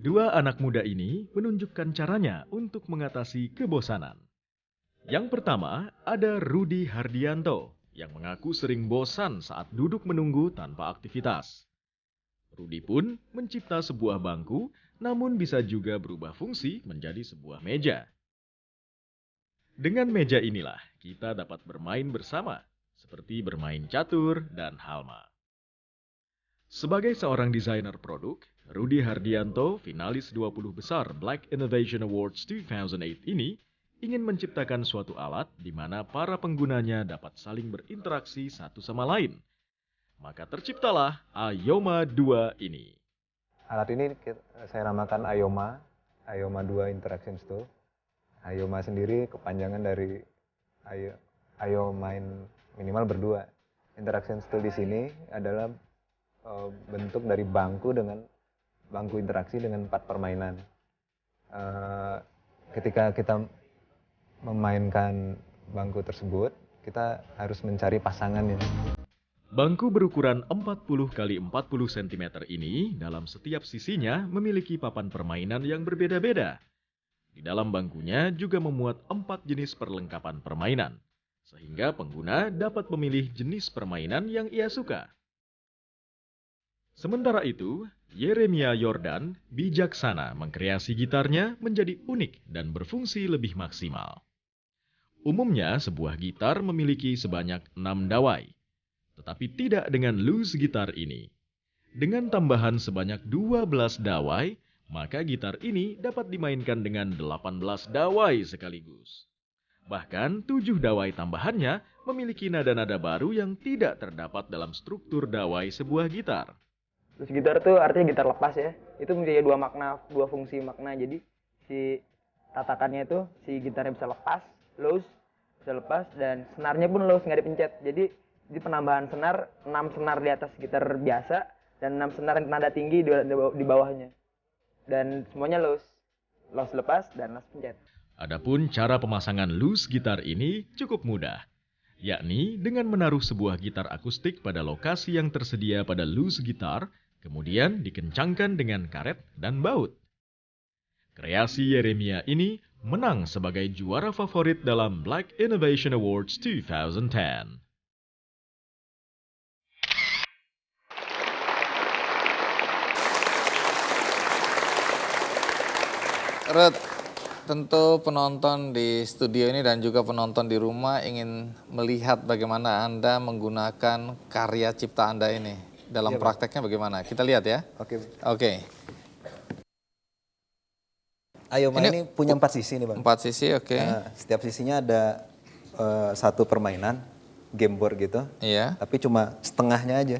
Dua anak muda ini menunjukkan caranya untuk mengatasi kebosanan. Yang pertama, ada Rudi Hardianto yang mengaku sering bosan saat duduk menunggu tanpa aktivitas. Rudi pun mencipta sebuah bangku, namun bisa juga berubah fungsi menjadi sebuah meja. Dengan meja inilah kita dapat bermain bersama, seperti bermain catur dan halma. Sebagai seorang desainer produk, Rudi Hardianto, finalis 20 besar Black Innovation Awards 2008 ini, ingin menciptakan suatu alat di mana para penggunanya dapat saling berinteraksi satu sama lain. Maka terciptalah Ayoma 2 ini. Alat ini saya namakan Ayoma 2 Interaction Stool. Ayoma sendiri kepanjangan dari ayo main minimal berdua. Interaction Stool di sini adalah bentuk dari bangku interaksi dengan 4 permainan. Ketika kita memainkan bangku tersebut, kita harus mencari pasangannya. Bangku berukuran 40 x 40 cm ini dalam setiap sisinya memiliki papan permainan yang berbeda-beda. Di dalam bangkunya juga memuat 4 jenis perlengkapan permainan, sehingga pengguna dapat memilih jenis permainan yang ia suka. Sementara itu, Yeremia Yordan bijaksana mengkreasi gitarnya menjadi unik dan berfungsi lebih maksimal. Umumnya, sebuah gitar memiliki sebanyak 6 dawai, tetapi tidak dengan loose gitar ini. Dengan tambahan sebanyak 12 dawai, maka gitar ini dapat dimainkan dengan 18 dawai sekaligus. Bahkan 7 dawai tambahannya memiliki nada-nada baru yang tidak terdapat dalam struktur dawai sebuah gitar. Terus gitar tuh artinya gitar lepas ya. Itu mempunyai 2 fungsi makna. Jadi si tatakannya itu si gitarnya bisa lepas, loose, bisa lepas, dan senarnya pun loose, nggak dipencet. Jadi di penambahan senar, 6 senar di atas gitar biasa dan 6 senar nada tinggi di bawahnya. Dan semuanya loose lepas dan loose pencet. Adapun cara pemasangan loose gitar ini cukup mudah, yakni dengan menaruh sebuah gitar akustik pada lokasi yang tersedia pada loose gitar, kemudian dikencangkan dengan karet dan baut. Kreasi Yeremia ini menang sebagai juara favorit dalam Black Innovation Awards 2010. Ruth, tentu penonton di studio ini dan juga penonton di rumah ingin melihat bagaimana Anda menggunakan karya cipta Anda ini. Dalam prakteknya bagaimana? Kita lihat ya. Oke. Ayo, ini punya 4 sisi nih Bang. 4 sisi, oke. Nah, setiap sisinya ada satu permainan, game board gitu. Iya. Tapi cuma setengahnya aja.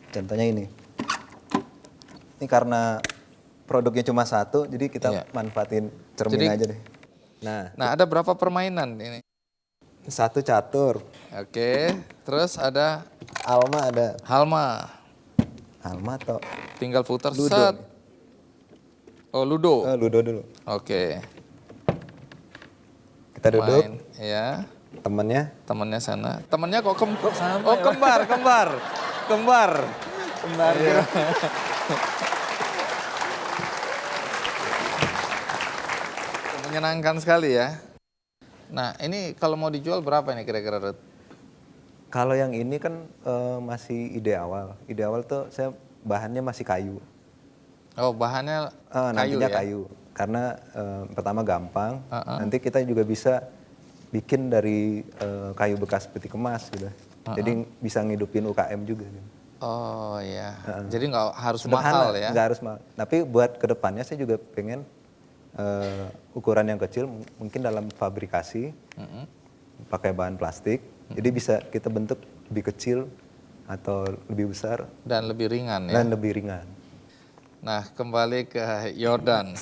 Contohnya ini. Ini karena produknya cuma satu, jadi kita manfaatin cermin aja deh. Nah, ada berapa permainan ini? 1 catur. Oke, terus ada Alma ada. Halma atau? Tinggal putar Ludo. set. Oh, Ludo. Ludo dulu. Oke. Kita duduk. Main, ya. Temennya sana. Temennya kok sama oh, ya, kembar. Iya. Menyenangkan sekali ya. Nah, ini kalau mau dijual berapa ini kira-kira, Ruth? Kalau yang ini kan masih ide awal. Ide awal tuh saya bahannya masih kayu. Oh, bahannya kayu nantinya ya? kayu. Karena pertama gampang, nanti kita juga bisa bikin dari kayu bekas peti kemas gitu. Jadi bisa ngidupin UKM juga. Gitu. Oh iya, jadi nggak harus sederhana, mahal ya? Nggak harus mahal. Tapi buat kedepannya saya juga pengen ukuran yang kecil, mungkin dalam fabrikasi, pakai bahan plastik. Jadi bisa kita bentuk lebih kecil atau lebih besar. Dan lebih ringan ya? Dan lebih ringan. Nah, kembali ke Yordan.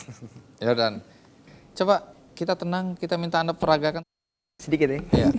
Yordan, coba kita tenang, kita minta Anda peragakan. Sedikit ya? Iya.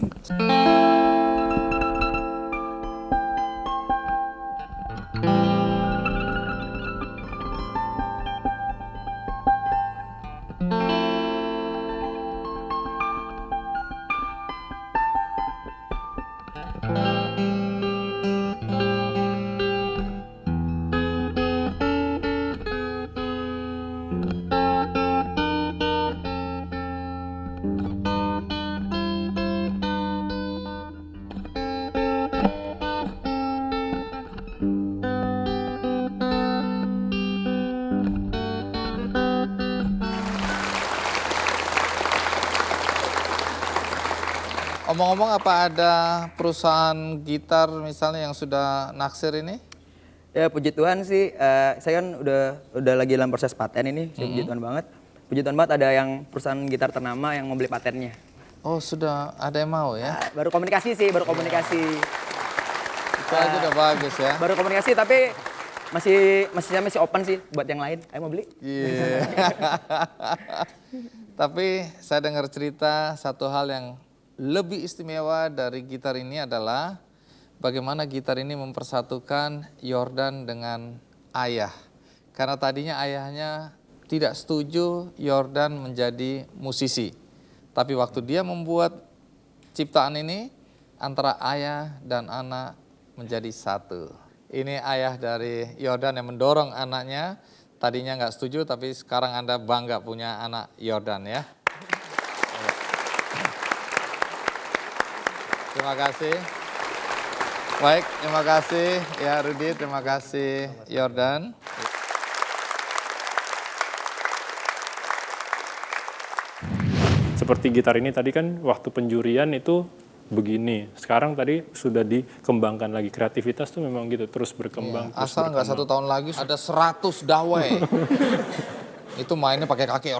Omong-omong, apa ada perusahaan gitar misalnya yang sudah naksir ini? Ya puji Tuhan sih, saya kan udah lagi dalam proses paten ini, puji Tuhan banget. Puji Tuhan banget ada yang perusahaan gitar ternama yang mau beli patennya. Oh, sudah ada yang mau ya? Baru komunikasi sih, baru komunikasi. Itu aja udah bagus ya. Baru komunikasi tapi masih open sih buat yang lain. Ayo mau beli? Iya. Tapi saya dengar cerita satu hal yang lebih istimewa dari gitar ini adalah bagaimana gitar ini mempersatukan Yordan dengan ayah. Karena tadinya ayahnya tidak setuju Yordan menjadi musisi. Tapi waktu dia membuat ciptaan ini, antara ayah dan anak menjadi satu. Ini ayah dari Yordan yang mendorong anaknya. Tadinya nggak setuju, tapi sekarang Anda bangga punya anak Yordan ya. Terima kasih. Baik, terima kasih ya Rudi, terima kasih Yordan. Seperti gitar ini tadi kan waktu penjurian itu begini. Sekarang tadi sudah dikembangkan lagi. Kreativitas tuh memang gitu, terus berkembang. Iya, asal nggak 1 tahun lagi ada 100 dawai. Itu mainnya pakai kaki.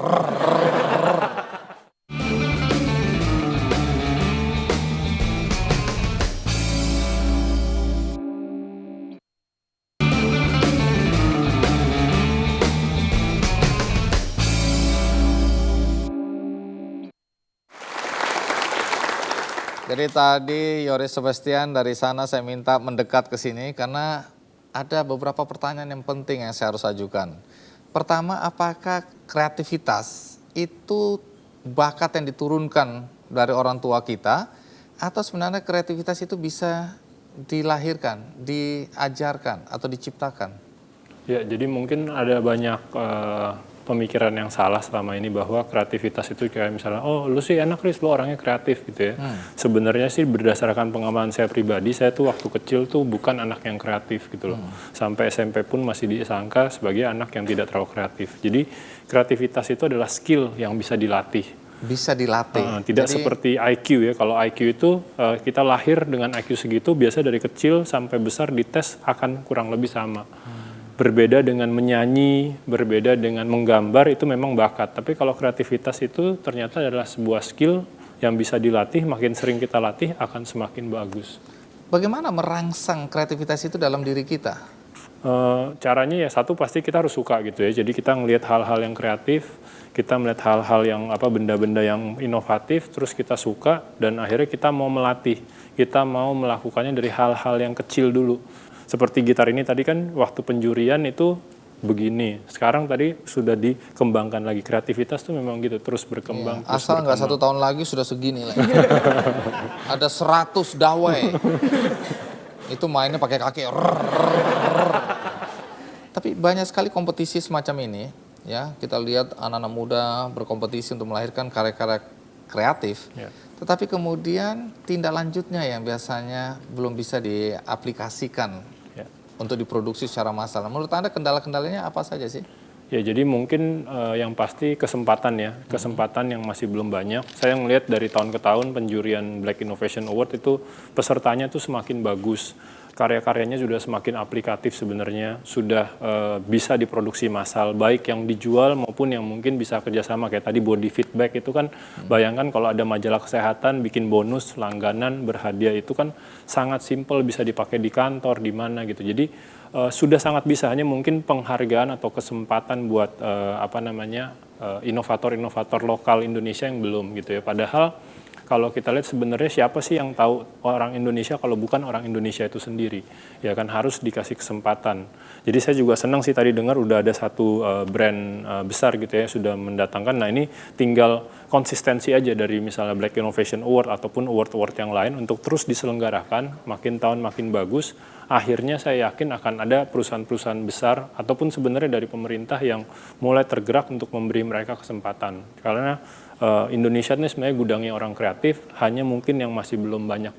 Jadi tadi Yoris Sebastian dari sana saya minta mendekat ke sini karena ada beberapa pertanyaan yang penting yang saya harus ajukan. Pertama, apakah kreativitas itu bakat yang diturunkan dari orang tua kita atau sebenarnya kreativitas itu bisa dilahirkan, diajarkan atau diciptakan? Ya, jadi mungkin ada banyak pemikiran yang salah selama ini bahwa kreativitas itu kayak misalnya, oh lu sih enak Riz, lu orangnya kreatif gitu ya. Sebenarnya sih berdasarkan pengalaman saya pribadi, saya tuh waktu kecil tuh bukan anak yang kreatif gitu loh. Sampai SMP pun masih disangka sebagai anak yang tidak terlalu kreatif. Jadi kreativitas itu adalah skill yang bisa dilatih. Bisa dilatih. Tidak seperti IQ ya. Kalau IQ itu kita lahir dengan IQ segitu, biasa dari kecil sampai besar dites akan kurang lebih sama. Berbeda dengan menyanyi, berbeda dengan menggambar, itu memang bakat. Tapi kalau kreativitas itu ternyata adalah sebuah skill yang bisa dilatih, makin sering kita latih akan semakin bagus. Bagaimana merangsang kreativitas itu dalam diri kita? Caranya ya satu pasti kita harus suka gitu ya. Jadi kita ngelihat hal-hal yang kreatif, kita melihat hal-hal yang benda-benda yang inovatif, terus kita suka dan akhirnya kita mau melatih. Kita mau melakukannya dari hal-hal yang kecil dulu. Seperti gitar ini tadi kan waktu penjurian itu begini. Sekarang tadi sudah dikembangkan lagi. Kreativitas tuh memang gitu, terus berkembang. Iya, asal nggak 1 tahun lagi sudah segini lah. Ada 100 dawai. Itu mainnya pakai kaki. Tapi banyak sekali kompetisi semacam ini. Ya, kita lihat anak-anak muda berkompetisi untuk melahirkan karya-karya kreatif. Ya. Tetapi kemudian tindak lanjutnya yang biasanya belum bisa diaplikasikan untuk diproduksi secara massal. Menurut Anda kendala-kendalanya apa saja sih? Ya, jadi mungkin yang pasti kesempatan ya, kesempatan yang masih belum banyak. Saya ngelihat dari tahun ke tahun penjurian Black Innovation Award itu pesertanya tuh semakin bagus. Karya-karyanya sudah semakin aplikatif sebenarnya, sudah bisa diproduksi massal, baik yang dijual maupun yang mungkin bisa kerjasama. Kayak tadi body feedback itu kan, bayangkan kalau ada majalah kesehatan bikin bonus langganan berhadiah, itu kan sangat simpel, bisa dipakai di kantor, di mana gitu. Jadi sudah sangat bisa, hanya mungkin penghargaan atau kesempatan buat inovator-inovator lokal Indonesia yang belum gitu ya. Padahal kalau kita lihat sebenarnya siapa sih yang tahu orang Indonesia kalau bukan orang Indonesia itu sendiri, ya kan, harus dikasih kesempatan. Jadi saya juga senang sih tadi dengar udah ada satu brand besar gitu ya sudah mendatangkan. Nah ini tinggal konsistensi aja dari misalnya Black Innovation Award ataupun award-award yang lain untuk terus diselenggarakan, makin tahun makin bagus. Akhirnya saya yakin akan ada perusahaan-perusahaan besar ataupun sebenarnya dari pemerintah yang mulai tergerak untuk memberi mereka kesempatan. Karena Indonesia ini sebenarnya gudangnya orang kreatif, hanya mungkin yang masih belum banyak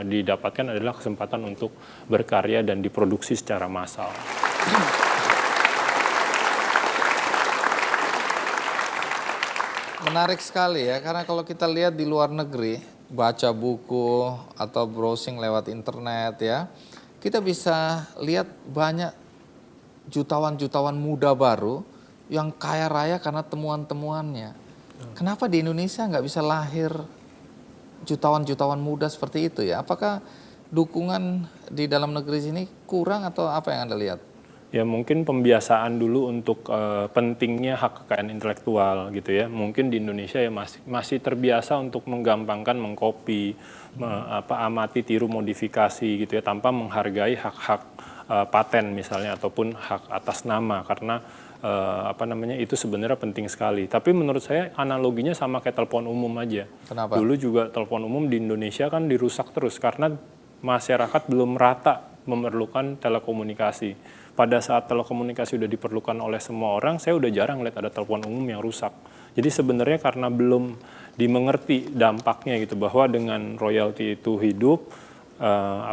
didapatkan adalah kesempatan untuk berkarya dan diproduksi secara massal. Menarik sekali ya, karena kalau kita lihat di luar negeri, baca buku atau browsing lewat internet ya, kita bisa lihat banyak jutawan-jutawan muda baru yang kaya raya karena temuan-temuannya. Kenapa di Indonesia nggak bisa lahir jutawan-jutawan muda seperti itu ya? Apakah dukungan di dalam negeri sini kurang atau apa yang Anda lihat? Ya mungkin pembiasaan dulu untuk pentingnya hak kekayaan intelektual gitu ya. Mungkin di Indonesia ya masih terbiasa untuk menggampangkan mengcopy, amati, tiru, modifikasi gitu ya, tanpa menghargai hak-hak paten misalnya ataupun hak atas nama, karena itu sebenarnya penting sekali. Tapi menurut saya analoginya sama kayak telepon umum aja. Kenapa? Dulu juga telepon umum di Indonesia kan dirusak terus karena masyarakat belum rata memerlukan telekomunikasi. Pada saat telekomunikasi udah diperlukan oleh semua orang, saya udah jarang lihat ada telepon umum yang rusak. Jadi sebenarnya karena belum dimengerti dampaknya gitu, bahwa dengan royalti itu hidup,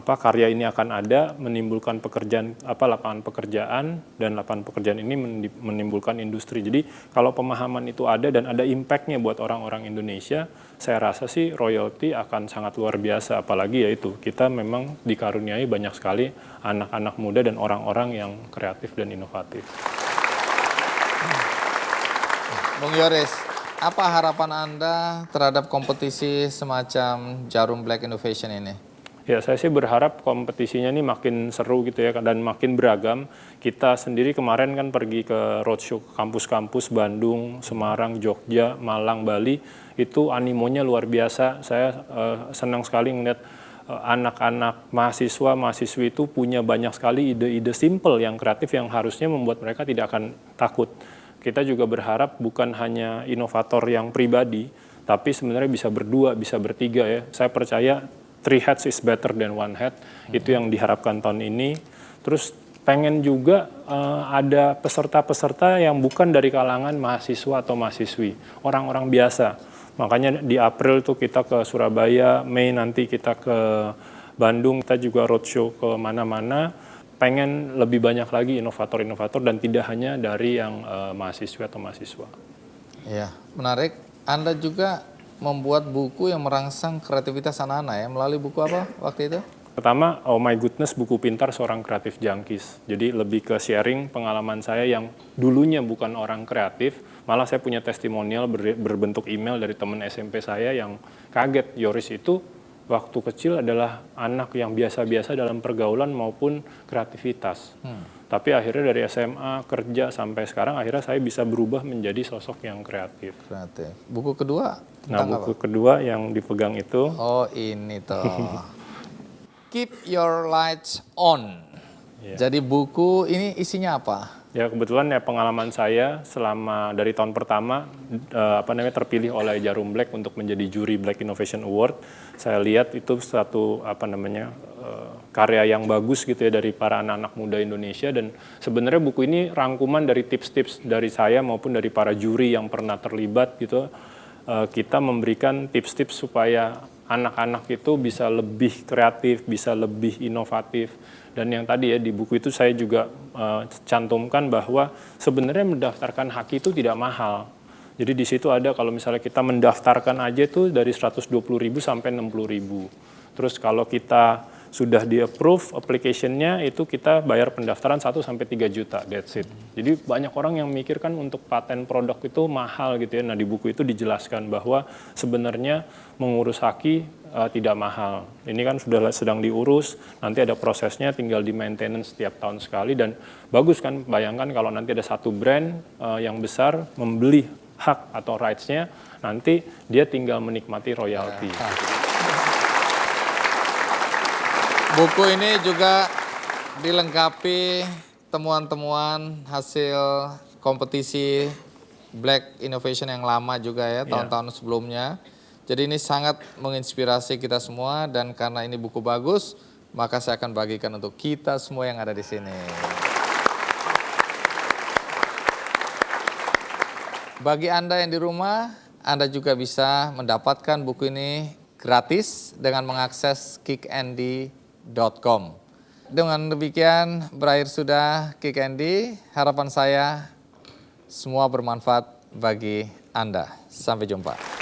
karya ini akan ada, menimbulkan pekerjaan, lapangan pekerjaan, dan lapangan pekerjaan ini menimbulkan industri. Jadi kalau pemahaman itu ada dan ada impact-nya buat orang-orang Indonesia, saya rasa sih royalti akan sangat luar biasa. Apalagi ya itu, kita memang dikaruniai banyak sekali anak-anak muda dan orang-orang yang kreatif dan inovatif. Bung Yoris, apa harapan Anda terhadap kompetisi semacam Jarum Black Innovation ini? Ya, saya sih berharap kompetisinya ini makin seru gitu ya dan makin beragam. Kita sendiri kemarin kan pergi ke roadshow ke kampus-kampus Bandung, Semarang, Jogja, Malang, Bali. Itu animonya luar biasa. Saya senang sekali ngeliat anak-anak mahasiswa-mahasiswi itu punya banyak sekali ide-ide simple yang kreatif yang harusnya membuat mereka tidak akan takut. Kita juga berharap bukan hanya inovator yang pribadi, tapi sebenarnya bisa berdua, bisa bertiga ya. Saya percaya 3 heads is better than 1 head. Itu yang diharapkan tahun ini. Terus pengen juga ada peserta-peserta yang bukan dari kalangan mahasiswa atau mahasiswi, orang-orang biasa. Makanya di April tuh kita ke Surabaya, Mei nanti kita ke Bandung, kita juga roadshow ke mana-mana. Pengen lebih banyak lagi inovator-inovator dan tidak hanya dari yang mahasiswa atau mahasiswa. Ya, menarik. Anda juga membuat buku yang merangsang kreativitas anak-anak ya, melalui buku apa waktu itu? Pertama, Oh My Goodness, buku pintar seorang kreatif junkies. Jadi lebih ke sharing pengalaman saya yang dulunya bukan orang kreatif, malah saya punya testimonial berbentuk email dari teman SMP saya yang kaget, Yoris itu waktu kecil adalah anak yang biasa-biasa dalam pergaulan maupun kreativitas. Tapi akhirnya dari SMA, kerja, sampai sekarang akhirnya saya bisa berubah menjadi sosok yang kreatif. Kreatif. Buku kedua Nah, buku kedua yang dipegang itu. Oh, ini tuh. Keep Your Lights On. Jadi buku ini isinya apa? Ya, kebetulan ya pengalaman saya selama dari tahun pertama terpilih oleh Jarum Black untuk menjadi juri Black Innovation Award. Saya lihat itu satu karya yang bagus gitu ya dari para anak-anak muda Indonesia, dan sebenarnya buku ini rangkuman dari tips-tips dari saya maupun dari para juri yang pernah terlibat gitu. Kita memberikan tips-tips supaya anak-anak itu bisa lebih kreatif, bisa lebih inovatif. Dan yang tadi ya di buku itu saya juga cantumkan bahwa sebenarnya mendaftarkan haki itu tidak mahal. Jadi di situ ada kalau misalnya kita mendaftarkan aja itu dari 120.000 sampai 60.000. Terus kalau kita sudah di-approve application-nya itu kita bayar pendaftaran 1 sampai 3 juta, that's it. Jadi banyak orang yang mikirkan untuk paten produk itu mahal gitu ya. Nah, di buku itu dijelaskan bahwa sebenarnya mengurus haki tidak mahal. Ini kan sudah sedang diurus, nanti ada prosesnya, tinggal di maintenance setiap tahun sekali, dan bagus kan, bayangkan kalau nanti ada satu brand yang besar membeli hak atau rights-nya, nanti dia tinggal menikmati royalti. Buku ini juga dilengkapi temuan-temuan hasil kompetisi Black Innovation yang lama juga ya, tahun-tahun sebelumnya. Jadi ini sangat menginspirasi kita semua, dan karena ini buku bagus, maka saya akan bagikan untuk kita semua yang ada di sini. Bagi Anda yang di rumah, Anda juga bisa mendapatkan buku ini gratis dengan mengakses kickandy.com. Dengan demikian berakhir sudah Kick Andy. Harapan saya semua bermanfaat bagi Anda. Sampai jumpa.